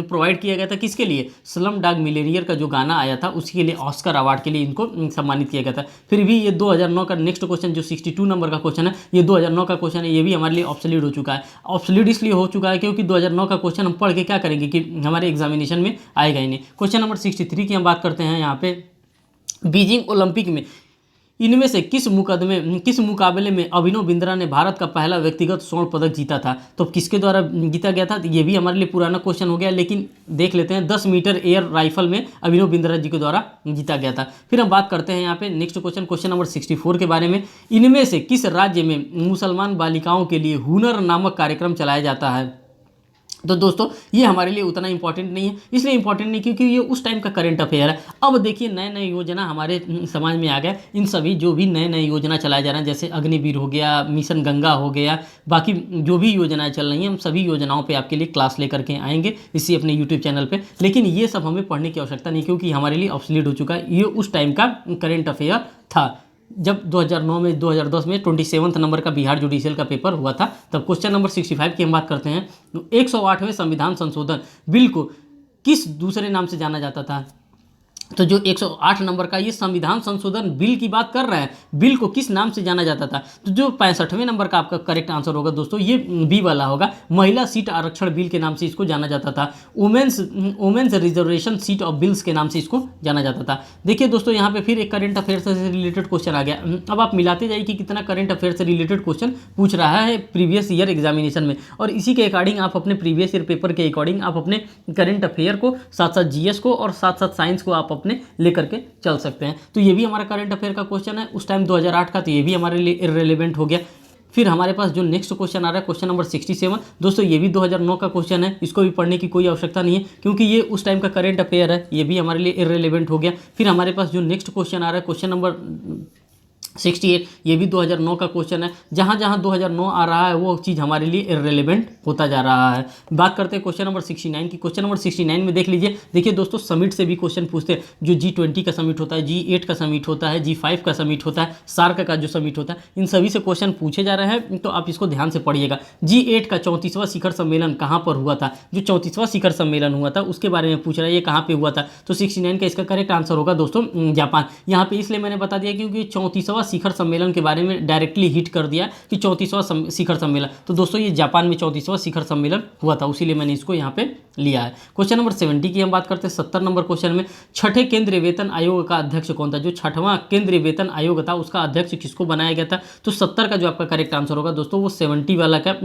प्रोवाइड किया गया था। किसके लिए? स्लम डॉग मिलेनियर का जो गाना आया था उसके लिए ऑस्कर अवार्ड के लिए इनको सम्मानित किया गया था। फिर भी ये 2009 का नेक्स्ट क्वेश्चन जो 62 नंबर का क्वेश्चन है, ये 2009 का क्वेश्चन है, ये भी हमारे लिए ऑब्सोल्यूट हो चुका है। ऑब्सोल्यूट इसलिए हो चुका है क्योंकि 2009 का क्वेश्चन हम पढ़ के क्या करेंगे कि हमारे एग्जामिनेशन में आएगा ही नहीं। क्वेश्चन नंबर 63 की हम बात करते हैं यहाँ पे। बीजिंग ओलंपिक में इनमें से किस मुकाबले में अभिनव बिंद्रा ने भारत का पहला व्यक्तिगत स्वर्ण पदक जीता था? तो किसके द्वारा जीता गया था? तो ये भी हमारे लिए पुराना क्वेश्चन हो गया, लेकिन देख लेते हैं। 10 मीटर एयर राइफल में अभिनव बिंद्रा जी के द्वारा जीता गया था। फिर हम बात करते हैं यहाँ पे नेक्स्ट क्वेश्चन नंबर 64 के बारे में। इनमें से किस राज्य में मुसलमान बालिकाओं के लिए हुनर नामक कार्यक्रम चलाया जाता है? तो दोस्तों ये हमारे लिए उतना इंपॉर्टेंट नहीं है, इसलिए इंपॉर्टेंट नहीं क्योंकि ये उस टाइम का करंट अफेयर है। अब देखिए नए नए योजना हमारे समाज में आ गए, इन सभी जो भी नए नए योजना चलाए जा रहे हैं, जैसे अग्निवीर हो गया, मिशन गंगा हो गया, बाकी जो भी योजनाएं चल रही हैं, हम सभी योजनाओं पे आपके लिए क्लास लेकर के आएंगे इसी अपने यूट्यूब चैनल पे। लेकिन ये सब हमें पढ़ने की आवश्यकता नहीं क्योंकि हमारे लिए ऑब्सोलीट हो चुका है, ये उस टाइम का करंट अफेयर था जब 2009 में 2010 में 27 नंबर का बिहार जुडिशियल का पेपर हुआ था। तब क्वेश्चन नंबर 65 की हम बात करते हैं। 108वें संविधान संशोधन बिल को किस दूसरे नाम से जाना जाता था? तो जो 108 नंबर का ये संविधान संशोधन बिल की बात कर रहे हैं, बिल को किस नाम से जाना जाता था? तो जो 65वें नंबर का आपका करेक्ट आंसर होगा दोस्तों, ये बी वाला होगा, महिला सीट आरक्षण बिल के नाम से इसको जाना जाता था। Women's reservation seat of bills के नाम से इसको जाना जाता था। देखिए दोस्तों यहाँ पे फिर एक करंट अफेयर से रिलेटेड क्वेश्चन आ गया। अब आप मिलाते जाइए कि कितना करंट अफेयर से रिलेटेड क्वेश्चन पूछ रहा है प्रीवियस ईयर एग्जामिनेशन में, और इसी के अकॉर्डिंग आप अपने प्रीवियस ईयर पेपर के अकॉर्डिंग आप अपने करंट अफेयर को साथ साथ जीएस को और साथ साथ साइंस को आप अपने लेकर के चल सकते हैं। तो ये भी हमारा करंट अफेयर का क्वेश्चन है उस टाइम 2008 का, तो ये भी हमारे लिए इररिलेवेंट हो गया। फिर हमारे पास जो नेक्स्ट क्वेश्चन आ रहा है क्वेश्चन नंबर 67 दोस्तों, ये भी 2009 का क्वेश्चन है, इसको भी पढ़ने की कोई आवश्यकता नहीं है क्योंकि ये उस टाइम का करंट अफेयर है, ये भी हमारे लिए इररिलेवेंट हो गया। फिर हमारे पास जो नेक्स्ट क्वेश्चन आ रहा है क्वेश्चन नंबर 68, ये भी 2009 का क्वेश्चन है। जहाँ जहाँ 2009 आ रहा है वो चीज़ हमारे लिए इररिलेवेंट होता जा रहा है। बात करते हैं क्वेश्चन नंबर 69 की। क्वेश्चन नंबर 69 में देख लीजिए, देखिए दोस्तों समिट से भी क्वेश्चन पूछते हैं। जो G20 का समिट होता है, G8 का समिट होता है, G5 का समिट होता है, सार्क का जो समिट होता है, इन सभी से क्वेश्चन पूछे जा रहे हैं, तो आप इसको ध्यान से पढ़िएगा। G8 का 34वां शिखर सम्मेलन कहाँ पर हुआ था? जो 34वां शिखर सम्मेलन हुआ था उसके बारे में पूछ रहा है, ये कहाँ पर हुआ था? तो 69 का इसका करेक्ट आंसर होगा दोस्तों जापान। यहाँ पे इसलिए मैंने बता दिया क्योंकि 34वां शिखर सम्मेलन के बारे में डायरेक्टली हिट कर दिया कि 34वां शिखर सम्मेलन, तो दोस्तों ये जापान में 34वां शिखर सम्मेलन हुआ था, उसीलिए मैंने इसको यहाँ पे लिया है। क्वेश्चन नंबर 70 की हम बात करते हैं। 70 नंबर क्वेश्चन में छठे केंद्रीय वेतन आयोग का अध्यक्ष कौन था? जो छठवां केंद्रीय वेतन आयोग था उसका अध्यक्ष किसको बनाया गया था? तो 70 का जो आपका करेक्ट आंसर होगा दोस्तों वो 70 वाला का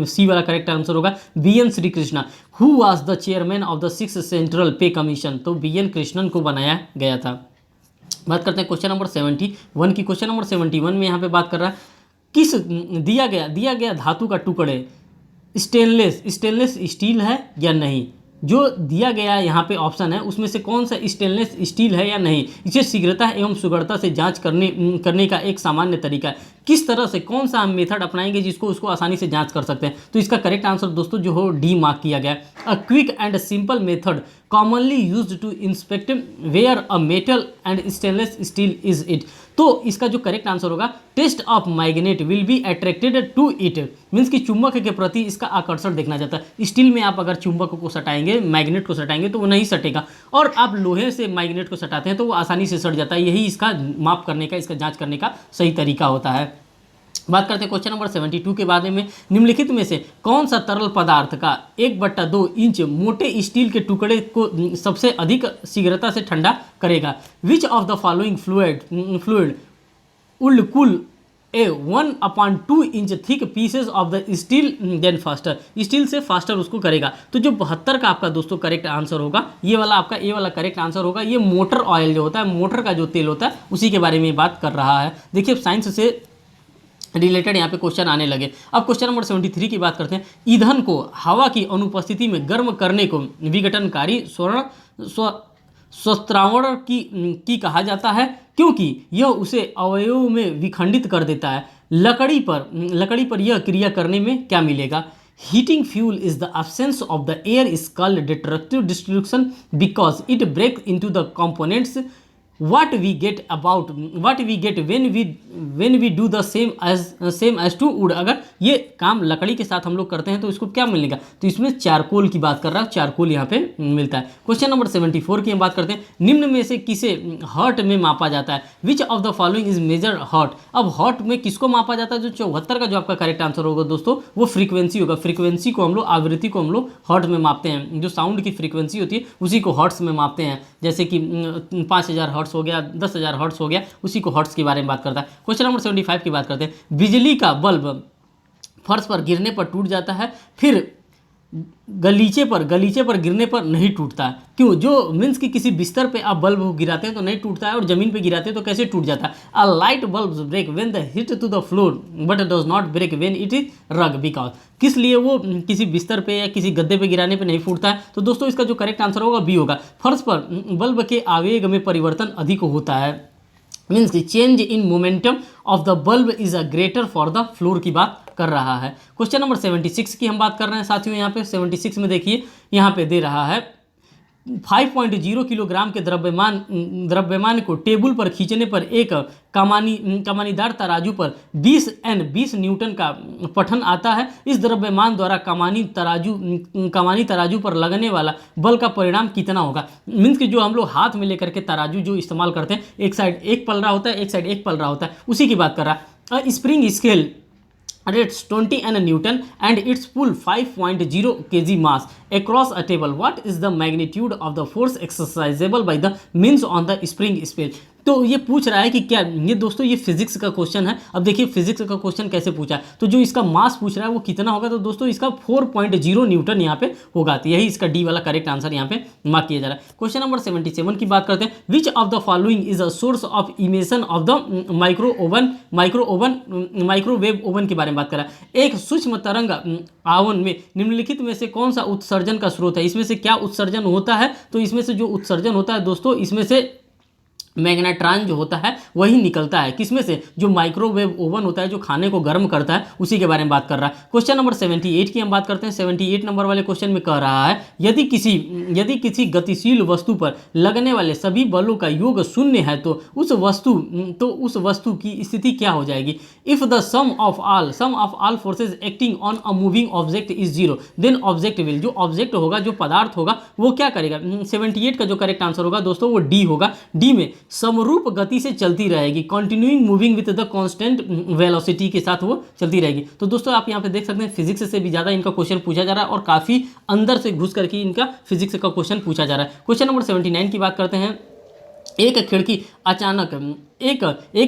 सी वाला करेक्ट आंसर होगा, BN Shri Krishna. Who was the chairman of the 6th central पे कमीशन? तो BN कृष्णन को बनाया गया था। बात करते हैं क्वेश्चन नंबर 71 की। क्वेश्चन नंबर 71 में यहाँ पे बात कर रहा है किस दिया गया धातु का टुकड़े स्टेनलेस स्टील है या नहीं? जो दिया गया यहाँ पे ऑप्शन है उसमें से कौन सा स्टेनलेस स्टील है या नहीं? इसे शीघ्रता एवं सुगढ़ता से जांच करने का एक सामान्य तरीका है। किस तरह से कौन सा हम मेथड अपनाएंगे जिसको उसको आसानी से जांच कर सकते हैं? तो इसका करेक्ट आंसर दोस्तों जो हो डी मार्क किया गया है। A quick and simple method commonly used to inspect where a metal and stainless steel is it. तो इसका जो करेक्ट आंसर होगा test of magnet will be attracted to it, means कि चुंबक के प्रति इसका आकर्षण देखना जाता है। स्टील में आप अगर चुंबक को सटाएंगे, मैग्नेट को सटाएंगे तो वो नहीं सटेगा, और आप लोहे से मैग्नेट को सटाते हैं तो वो आसानी से सट जाता है। यही इसका माप करने का, इसका जांच करने का सही तरीका होता है। बात करते हैं क्वेश्चन नंबर 72 के बारे में। निम्नलिखित में से कौन सा तरल पदार्थ का 1/2 इंच मोटे स्टील के टुकड़े को सबसे अधिक शीघ्रता से ठंडा करेगा? Which of the following fluid would cool a 1/2 inch thick pieces of the steel then faster? Steel से फास्टर उसको करेगा। तो जो 72 का आपका दोस्तों करेक्ट आंसर होगा ये वाला, आपका ए वाला करेक्ट आंसर होगा। ये मोटर ऑयल जो होता है, मोटर का जो तेल होता है उसी के बारे में बात कर रहा है। देखिए साइंस से रिलेटेड यहाँ पे क्वेश्चन आने लगे। अब क्वेश्चन नंबर 73 की बात करते हैं। ईंधन को हवा की अनुपस्थिति में गर्म करने को विघटनकारी स्वस्त्रावण की कहा जाता है क्योंकि यह उसे अवयवों में विखंडित कर देता है। लकड़ी पर यह क्रिया करने में क्या मिलेगा? Heating fuel is the absence of the air is called destructive destruction because it breaks into the components. What we get when we do the same as to wood? अगर ये काम लकड़ी के साथ हम लोग करते हैं तो इसको क्या मिलेगा? तो इसमें चारकोल की बात कर रहा है, चारकोल यहाँ पे मिलता है। क्वेश्चन नंबर 74 की हम बात करते हैं। निम्न में से किसे हर्ट में मापा जाता है? Which of the following is measure hertz? अब हर्ट में किसको मापा जाता है? जो 74 का जो आपका करेक्ट आंसर होगा दोस्तों वो फ्रीक्वेंसी होगा। फ्रीक्वेंसी को हम लोग, आवृत्ति को हम लोग हर्ट में मापते हैं। जो साउंड की फ्रीक्वेंसी होती है उसी को हर्ट्स में मापते हैं। जैसे कि 5000 हर्ट्स हो गया, 10,000 हर्ट्स हो गया, उसी को हर्ट्स के बारे में बात करता है। क्वेश्चन नंबर 75 की बात करते हैं। बिजली का बल्ब फर्श पर गिरने पर टूट जाता है, फिर गलीचे पर गिरने पर नहीं टूटता है। क्यों? जो मीन्स कि किसी बिस्तर पे आप बल्ब गिराते हैं तो नहीं टूटता है, और ज़मीन पे गिराते हैं तो कैसे टूट जाता है? A light bulb break when the hit to the floor but does not break when it is rug because. किस लिए वो किसी बिस्तर पे या किसी गद्दे पे गिराने पे नहीं फूटता है? तो दोस्तों इसका जो करेक्ट आंसर होगा बी होगा। फर्श पर बल्ब के आवेग में परिवर्तन अधिक होता है, मीन्स की change in momentum of the bulb is a greater for the floor की बात कर रहा है। क्वेश्चन नंबर 76 की हम बात कर रहे हैं साथियों। यहाँ पे 76 में देखिए, यहाँ पे दे रहा है 5.0 किलोग्राम के द्रव्यमान को टेबल पर खींचने पर एक कमानीदार तराजू पर 20 न्यूटन का पठन आता है। इस द्रव्यमान द्वारा कमानी तराजू पर लगने वाला बल का परिणाम कितना होगा? मीन्स कि जो हम लोग हाथ में लेकर के तराजू जो इस्तेमाल करते हैं, एक साइड एक पल रहा होता है, एक साइड एक पल रहा होता है, उसी की बात कर रहा है। Spring scale rates 20 Newton and its pull 5.0 kg mass across a table. What is the magnitude of the force exercisable by the means on the spring scale? तो ये पूछ रहा है कि क्या ये दोस्तों ये फिजिक्स का क्वेश्चन है। अब देखिए फिजिक्स का क्वेश्चन कैसे पूछा है, तो जो इसका मास पूछ रहा है वो कितना होगा, तो दोस्तों इसका 4.0 न्यूटन यहाँ पे होगा। तो यही इसका डी वाला करेक्ट आंसर यहाँ पे मार्क किया जा रहा है। क्वेश्चन नंबर 77 की बात करते हैं। विच of the following is a source of emission of the microwave oven के बारे में बात कर रहा है। एक सूक्ष्म तरंग आवन में निम्नलिखित में से कौन सा उत्सर्जन का स्रोत है? इसमें से क्या उत्सर्जन होता है? तो इसमें से जो उत्सर्जन होता है दोस्तों, इसमें से मैग्नेट्रॉन जो होता है वही निकलता है। किसमें से? जो माइक्रोवेव ओवन होता है जो खाने को गर्म करता है, उसी के बारे में बात कर रहा है। क्वेश्चन नंबर 78 की हम बात करते हैं। 78 नंबर वाले क्वेश्चन में कह रहा है यदि किसी गतिशील वस्तु पर लगने वाले सभी बलों का योग शून्य है तो उस वस्तु की स्थिति क्या हो जाएगी? If the sum of all forces acting on a moving object is zero then object will, जो ऑब्जेक्ट होगा, जो पदार्थ होगा, वो क्या करेगा? 78 का जो करेक्ट आंसर होगा दोस्तों वो डी होगा। डी में समरूप गति से चलती रहेगी, continuing moving with the constant velocity के साथ वो चलती रहेगी। तो दोस्तों आप यहाँ पे देख सकते हैं फिजिक्स से भी ज़्यादा इनका क्वेश्चन पूछा जा रहा है और काफ़ी अंदर से घुस करके इनका फिजिक्स का क्वेश्चन पूछा जा रहा है। क्वेश्चन नंबर 79 की बात करते हैं। एक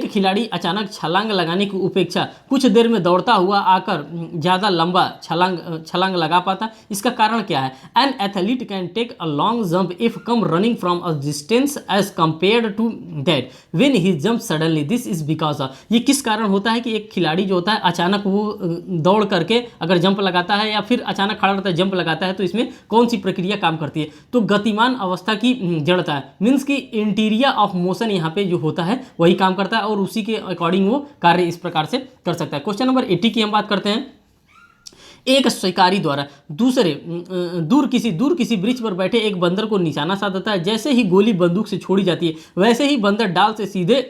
खिलाड़ी अचानक छलांग लगाने की उपेक्षा कुछ देर में दौड़ता हुआ आकर ज़्यादा लंबा छलांग लगा पाता। इसका कारण क्या है? An athlete can take a long jump if come running from a distance as compared to that when he jump suddenly, this is because of. ये किस कारण होता है कि एक खिलाड़ी जो होता है अचानक वो दौड़ करके अगर जंप लगाता है या फिर अचानक खड़ा रहता है जंप लगाता है, तो इसमें कौन सी प्रक्रिया काम करती है? तो गतिमान अवस्था की जड़ता है, मीन्स की इंटीरियर ऑफ मोशन यहाँ पे जो होता है वही काम करता है और उसी के अकॉर्डिंग वो कार्य इस प्रकार से कर सकता है। क्वेश्चन नंबर 80 की हम बात करते हैं। एक शिकारी द्वारा दूर किसी वृक्ष पर बैठे एक बंदर को निशाना साधता है। जैसे ही गोली बंदूक से छोड़ी जाती है वैसे ही बंदर डाल से सीधे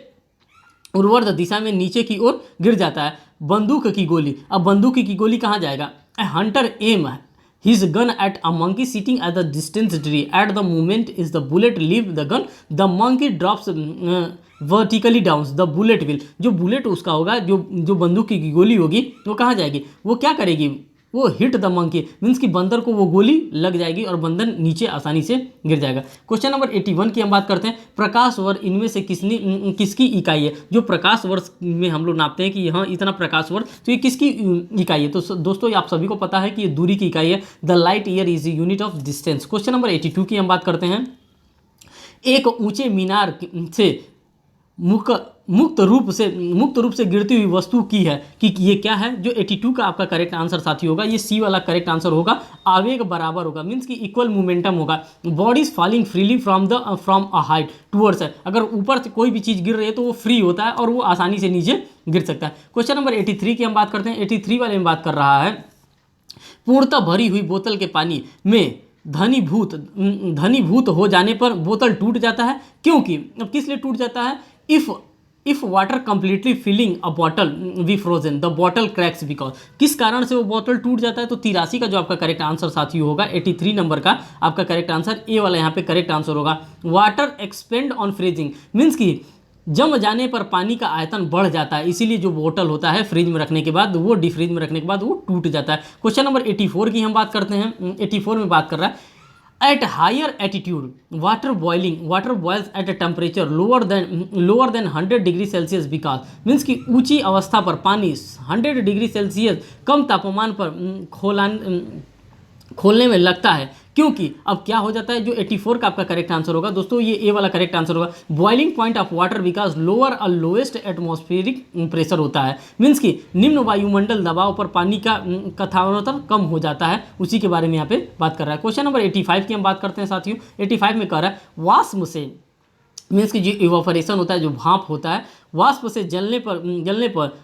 उर्ध्व दिशा में नीचे की ओर गिर जाता है। बंदूक की गोली, अब बंदूक की गोली कहाँ जाएगा? A hunter aim his gun at a monkey sitting at the distant tree. At the moment is the bullet leave the gun, the monkey drops vertically down, the bullet will, जो बुलेट उसका होगा, जो बंदूक की गोली होगी वो कहाँ जाएगी? वो क्या करेगी? वो हिट द मंकी, मीन्स कि बंदर को वो गोली लग जाएगी और बंदर नीचे आसानी से गिर जाएगा। क्वेश्चन नंबर 81 की हम बात करते हैं। प्रकाश वर्ष इनमें से किसकी इकाई है? जो प्रकाश वर्ष में हम लोग नापते हैं कि यहाँ इतना प्रकाश वर्ष, तो ये किसकी इकाई है? तो दोस्तों आप सभी को पता है कि ये दूरी की इकाई है। The light year is unit of distance. Question number 82 की हम बात करते हैं। एक ऊंचे मीनार से मुक्त रूप से गिरती हुई वस्तु की है कि ये क्या है? जो 82 का आपका करेक्ट आंसर साथी होगा ये सी वाला करेक्ट आंसर होगा। आवेग बराबर होगा, मीन्स कि इक्वल मोमेंटम होगा। Bodies falling freely from a height towards है, अगर ऊपर से कोई भी चीज़ गिर रही है तो वो फ्री होता है और वो आसानी से नीचे गिर सकता है। क्वेश्चन नंबर 83 की हम बात करते हैं। 83 वाले में बात कर रहा है पूर्णतः भरी हुई बोतल के पानी में धनीभूत हो जाने पर बोतल टूट जाता है। क्योंकि अब किस लिए टूट जाता है? If water completely filling a bottle we frozen the bottle cracks because, किस कारण से वो बॉटल टूट जाता है? तो 83 का जो आपका करेक्ट आंसर साथी होगा 83 नंबर का आपका करेक्ट आंसर ए वाला यहाँ पे करेक्ट आंसर होगा। Water expand on freezing, means की जम जाने पर पानी का आयतन बढ़ जाता है, इसीलिए जो बोतल होता है फ्रिज में रखने के बाद वो डीफ्रीज में रखने के बाद वो टूट जाता है। क्वेश्चन नंबर 84 की हम बात करते हैं। 84 में बात कर रहा है at higher attitude water boils at a temperature lower than 100 degree Celsius because, means कि ऊंची अवस्था पर पानी 100 डिग्री सेल्सियस कम तापमान पर खोलने में लगता है, क्योंकि अब क्या हो जाता है, जो 84 का आपका करेक्ट आंसर होगा दोस्तों, ये ए वाला करेक्ट आंसर होगा। Boiling point of water because lower और लोएस्ट एटमॉस्फेरिक प्रेशर होता है, मीन्स कि निम्न वायुमंडल दबाव पर पानी का कथावतन कम हो जाता है, उसी के बारे में यहाँ पे बात कर रहा है। क्वेश्चन नंबर 85 की हम बात करते हैं साथियों। 85 में कह रहा है वाष्प से, मीन्स कि जो इवापोरेशन होता है, जो भाप होता है, वाष्प से जलने पर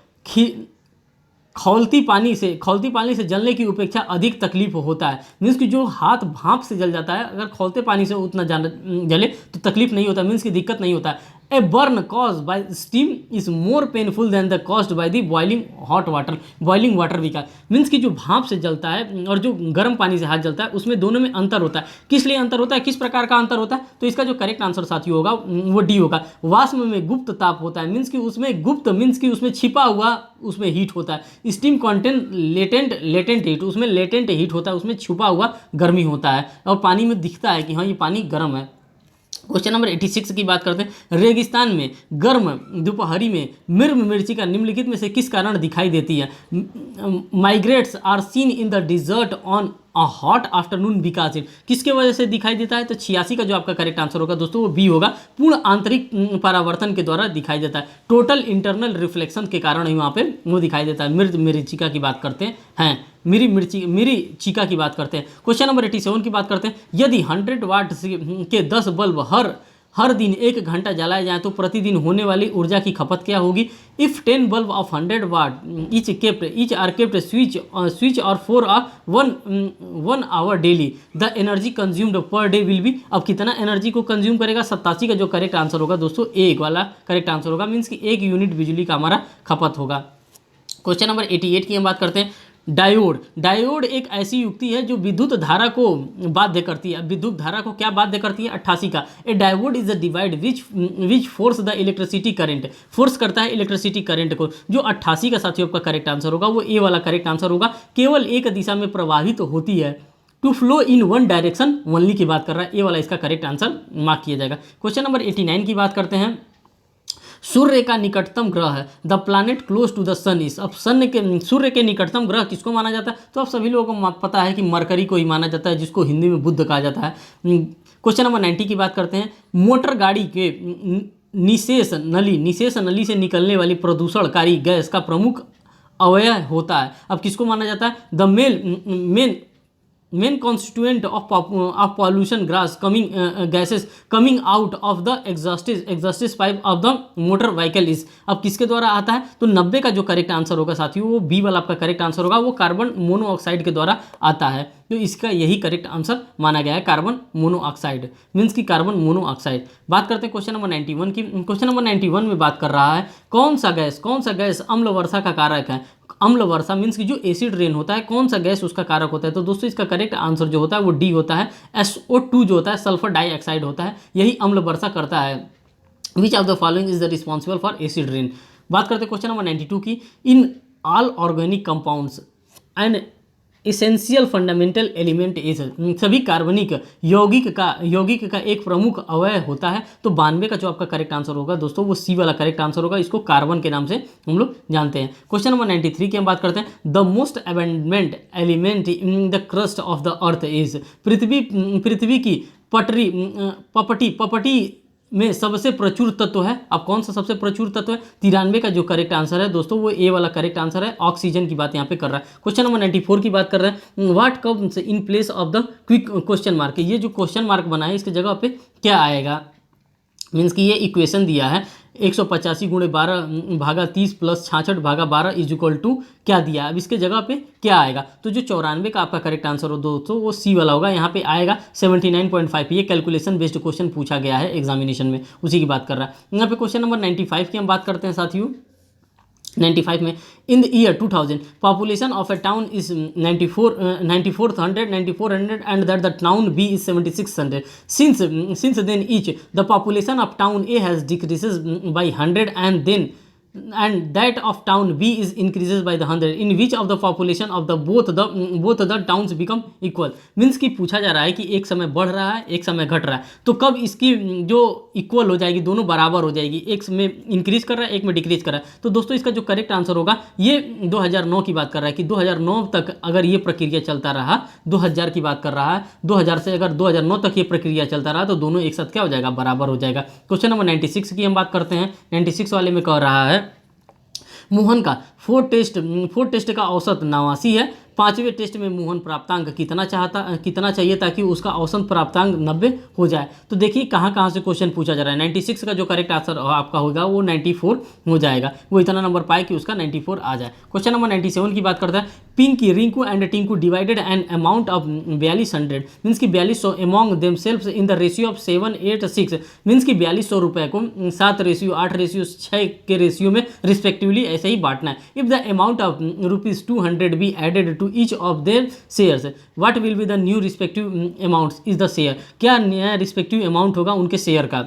खौलती पानी से जलने की अपेक्षा अधिक तकलीफ होता है। मीन्स कि जो हाथ भाप से जल जाता है, अगर खौलते पानी से उतना जले तो तकलीफ नहीं होता, मीन्स की दिक्कत नहीं होता है। A burn cause by steam is more painful than the caused by the boiling water विकार। मीन्स कि जो भाप से जलता है और जो गर्म पानी से हाथ जलता है, उसमें दोनों में अंतर होता है। किस लिए अंतर होता है, किस प्रकार का अंतर होता है, तो इसका जो करेक्ट आंसर साथी होगा वो डी होगा। वाष्प में गुप्त ताप होता है, मीन्स कि उसमें गुप्त मीन्स कि उसमें छिपा हुआ उसमें हीट होता है। स्टीम कंटेंट लेटेंट हीट, उसमें लेटेंट हीट होता है, उसमें छुपा हुआ गर्मी होता है, और पानी में दिखता है कि हाँ ये पानी गर्म है। क्वेश्चन नंबर 86 की बात करते हैं। रेगिस्तान में गर्म दोपहरी में मिर्ची का निम्नलिखित में से किस कारण दिखाई देती है। Mirages are seen in the desert on a hot afternoon because it, किसके वजह से दिखाई देता है, तो 86 का जो आपका करेक्ट आंसर होगा दोस्तों वो बी होगा। पूर्ण आंतरिक परावर्तन के द्वारा दिखाई देता है, टोटल इंटरनल रिफ्लेक्शन के कारण ही वहाँ पे वो दिखाई देता है। मिर्चिका की बात करते हैं, मिरी चिका की बात करते हैं। क्वेश्चन नंबर 87 की बात करते हैं। यदि 100 वाट के 10 बल्ब हर दिन 1 घंटा जलाए जाएं तो प्रतिदिन होने वाली ऊर्जा की खपत क्या होगी। If 10 bulb of 100 watt each are kept switch और for one hour daily, the energy consumed per day will be. अब कितना एनर्जी को कंज्यूम करेगा, 87 का जो करेक्ट आंसर होगा दोस्तों एक वाला करेक्ट आंसर होगा, मीन्स कि 1 यूनिट बिजली का हमारा खपत होगा। क्वेश्चन नंबर 88 की हम बात करते हैं। डायोड एक ऐसी युक्ति है जो विद्युत धारा को बाध्य करती है। विद्युत धारा को क्या बाध्य करती है, 88 का। ए diode is a divide which force the electricity current, force करता है इलेक्ट्रिसिटी करंट को। जो 88 का साथियों आपका करेक्ट आंसर होगा वो ए वाला करेक्ट आंसर होगा। केवल एक दिशा में प्रवाहित होती है, to flow in one direction only की बात कर रहा है, ए वाला इसका करेक्ट आंसर मार्क किया जाएगा। क्वेश्चन नंबर 89 की बात करते हैं। सूर्य का निकटतम ग्रह है, the planet close to the sun is. अब सूर्य के निकटतम ग्रह किसको माना जाता है, तो आप सभी लोगों को पता है कि मरकरी को ही माना जाता है, जिसको हिंदी में बुध कहा जाता है। क्वेश्चन नंबर 90 की बात करते हैं। मोटर गाड़ी के निशेष नली से निकलने वाली प्रदूषणकारी गैस का प्रमुख अवयव होता है। अब किसको माना जाता है, the main constituent of pollution gases coming out of the exhaust pipe of the motor vehicle is. अब किसके द्वारा आता है, तो 90 का जो करेक्ट आंसर होगा साथियों वो बी वाला आपका करेक्ट आंसर होगा, वो कार्बन मोनोऑक्साइड के द्वारा आता है। तो इसका यही करेक्ट आंसर माना गया है, कार्बन मोनोऑक्साइड, मीन्स की कार्बन मोनोऑक्साइड। बात करते हैं क्वेश्चन नंबर 91 की। क्वेश्चन नंबर 91 में बात कर रहा है कौन सा गैस अम्ल वर्षा का कारक है। अम्ल वर्षा मीन्स की जो एसिड रेन होता है, कौन सा गैस उसका कारक होता है, तो दोस्तों इसका करेक्ट आंसर जो होता है वो डी होता है। SO2 जो होता है सल्फर डाइऑक्साइड होता है, यही अम्ल वर्षा करता है। Which of the following is the responsible for acid rain. बात करते हैं क्वेश्चन नंबर 92 की। In all organic compounds and essential fundamental element is, सभी कार्बनिक यौगिक का एक प्रमुख अवयव होता है। तो 92 का जो आपका करेक्ट आंसर होगा दोस्तों वो सी वाला करेक्ट आंसर होगा, इसको कार्बन के नाम से हम लोग जानते हैं। क्वेश्चन नंबर 93 की हम बात करते हैं। The most abundant element in the crust of the earth is, पृथ्वी की पपटी में सबसे प्रचुर तत्व है। अब कौन सा सबसे प्रचुर तत्व है, 93 का जो करेक्ट आंसर है दोस्तों वो ए वाला करेक्ट आंसर है, ऑक्सीजन की बात यहाँ पे कर रहा है। क्वेश्चन नंबर 94 की बात कर रहे हैं। What comes in place of the quick question mark, ये जो क्वेश्चन मार्क बना है इसके जगह पे क्या आएगा, मीन्स कि ये इक्वेशन दिया है 185 × 12 भागा 30 प्लस 66 भागा 12 इज इक्वल टू क्या दिया है। अब इसके जगह पे क्या आएगा, तो जो 94 का आपका करेक्ट आंसर हो दोस्तों वो सी वाला होगा, यहाँ पे आएगा 79.5। ये कैलकुलेशन बेस्ड क्वेश्चन पूछा गया है एग्जामिनेशन में, उसी की बात कर रहा है। यहाँ पे क्वेश्चन नंबर 95 की हम बात करते हैं साथियों। 95 में in the year 2000 population of a town is 9400 and that the town B is 7600। Since then each the population of town A has decreases by 100 and then and that of town B is increases by the 100, in which of the population of the both the towns become equal। Means कि पूछा जा रहा है कि एक समय बढ़ रहा है एक समय घट रहा है, तो कब इसकी जो इक्वल हो जाएगी, दोनों बराबर हो जाएगी, एक में इंक्रीज कर रहा है एक में डिक्रीज कर रहा है। तो दोस्तों इसका जो करेक्ट आंसर होगा ये 2009 की बात कर रहा है कि 2009 तक अगर ये प्रक्रिया चलता रहा, 2000 की बात कर रहा है, 2000 से अगर 2009 तक ये प्रक्रिया चलता रहा तो दोनों एक साथ क्या हो जाएगा, बराबर हो जाएगा। क्वेश्चन नंबर 96 की हम बात करते हैं। 96 वाले में कह रहा है मोहन का फोर टेस्ट का औसत 89 है। पांचवें टेस्ट में मोहन प्राप्तांक कितना चाहिए ताकि उसका औसत प्राप्तांक 90 हो जाए। तो देखिए कहाँ कहाँ से क्वेश्चन पूछा जा रहा है। 96 का जो करेक्ट आंसर आपका होगा वो 94 हो जाएगा, वो इतना नंबर पाए कि उसका 94 आ जाए। क्वेश्चन नंबर 97 की बात करता है। Pinky, Rinku and Tinku divided an amount of 4200, means कि 4200 among themselves in the ratio of 786, means कि 4200 रुपये को 7:8:6 के रेशियो में रिस्पेक्टिवली ऐसे ही बांटना है। If the amount of ₹200 be added to each of their shares, what will be the new respective amounts is the share, क्या नया रिस्पेक्टिव अमाउंट होगा उनके शेयर का।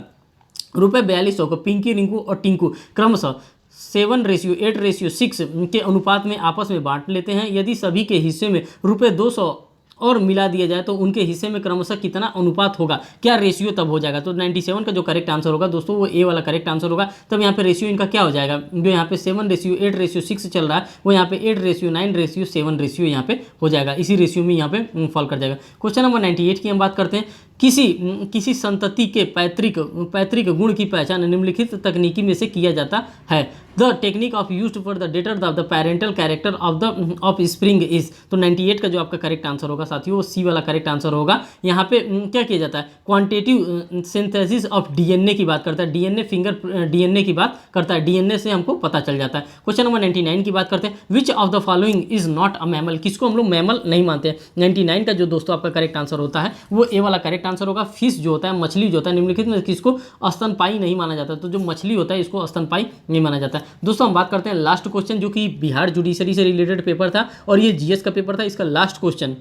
₹4200 को पिंकी, रिंकू और टिंकू क्रमशः 7:8:6 के अनुपात में आपस में बांट लेते हैं। यदि सभी के हिस्से में ₹200 और मिला दिया जाए तो उनके हिस्से में क्रमशः कितना अनुपात होगा, क्या रेशियो तब हो जाएगा। तो 97 का जो करेक्ट आंसर होगा दोस्तों वो ए वाला करेक्ट आंसर होगा। तब यहाँ पे रेशियो इनका क्या हो जाएगा, जो यहाँ पे 7:8:6 चल रहा है वो यहाँ पे 8:9:7 यहाँ पे हो जाएगा, इसी रेशियो में यहाँ पे फॉल कर जाएगा। क्वेश्चन नंबर 98 की हम बात करते हैं। किसी संतति के पैतृक गुण की पहचान निम्नलिखित तकनीकी में से किया जाता है। The technique of used for the debtor of the parental character of spring is. तो 98 का जो आपका करेक्ट आंसर होगा साथियों वो सी वाला करेक्ट आंसर होगा। यहाँ पे क्या किया जाता है, क्वांटिटेटिव सिंथेसिस ऑफ डीएनए की बात करता है, डीएनए की बात करता है, डीएनए से हमको पता चल जाता है। क्वेश्चन नंबर 99 की बात करते हैं। विच of the following is not a mammal, किसको हम लोग मैमल नहीं मानते हैं। 99 का जो दोस्तों आपका करेक्ट आंसर होता है वो ए वाला करेक्ट आंसर होगा। फिश जो होता है, मछली जो होता है, निम्नलिखित में किसको स्तनपायी नहीं माना जाता। तो जो मछली होता है इसको स्तनपायी नहीं माना जाता है। दोस्तों हम बात करते हैं लास्ट क्वेश्चन जो कि बिहार जुडिशरी से रिलेटेड पेपर था और ये जीएस का पेपर था। इसका last question,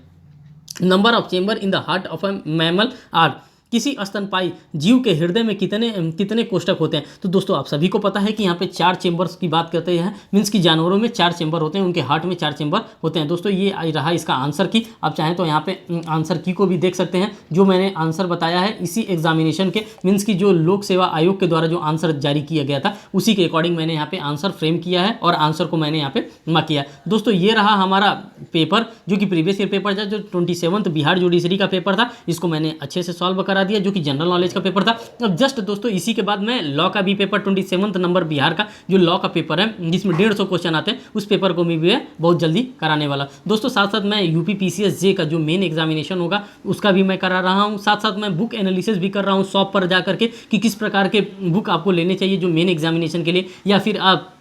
number of chamber in the heart of a mammal are, किसी स्तनपायी जीव के हृदय में कितने कोष्ठक होते हैं। तो दोस्तों आप सभी को पता है कि यहाँ पे 4 चेंबर्स की बात करते हैं, मीन्स कि जानवरों में 4 चेंबर होते हैं, उनके हार्ट में 4 चेंबर होते हैं। दोस्तों ये रहा इसका आंसर की। आप चाहें तो यहाँ पे आंसर की को भी देख सकते हैं, जो मैंने आंसर बताया है इसी एग्जामिनेशन के, मीन्स कि जो लोक सेवा आयोग के द्वारा जो आंसर जारी किया गया था उसी के अकॉर्डिंग मैंने यहाँ पे आंसर फ्रेम किया है और आंसर को मैंने यहाँ पे मार्क किया। दोस्तों ये रहा हमारा पेपर जो कि प्रीवियस ईयर पेपर था, जो 27th बिहार जुडिशरी का पेपर था, इसको मैंने अच्छे से सॉल्व करा दिया, जो कि जनरल नॉलेज का पेपर था। अब जस्ट दोस्तों इसी के बाद मैं लॉ का भी पेपर 27th नंबर बिहार का जो लॉ का पेपर है जिसमें 150 क्वेश्चन आते हैं, उस पेपर को भी बहुत जल्दी कराने वाला। दोस्तों साथ साथ मैं यूपी पीसीएस जे का जो मेन एग्जामिनेशन होगा उसका भी मैं करा रहा हूँ। साथ साथ मैं बुक एनालिसिस भी कर रहा हूँ शॉप पर जा करके कि किस प्रकार के बुक आपको लेने चाहिए जो मेन एग्जामिनेशन के लिए, या फिर आप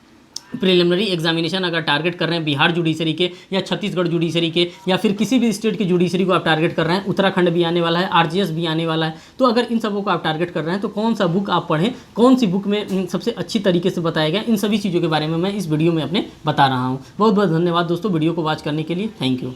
प्रिलिमिनरी एग्जामिनेशन अगर टारगेट कर रहे हैं बिहार जुडिशरी के या छत्तीसगढ़ जुडिशरी के या फिर किसी भी स्टेट की जुडिशरी को आप टारगेट कर रहे हैं, उत्तराखंड भी आने वाला है, आरजीएस भी आने वाला है। तो अगर इन सबों को आप टारगेट कर रहे हैं तो कौन सा बुक आप पढ़ें, कौन सी बुक में सबसे अच्छी तरीके से बताया गया, इन सभी चीज़ों के बारे में मैं इस वीडियो में अपने बता रहा हूँ। बहुत बहुत धन्यवाद दोस्तों वीडियो को वॉच करने के लिए। Thank you.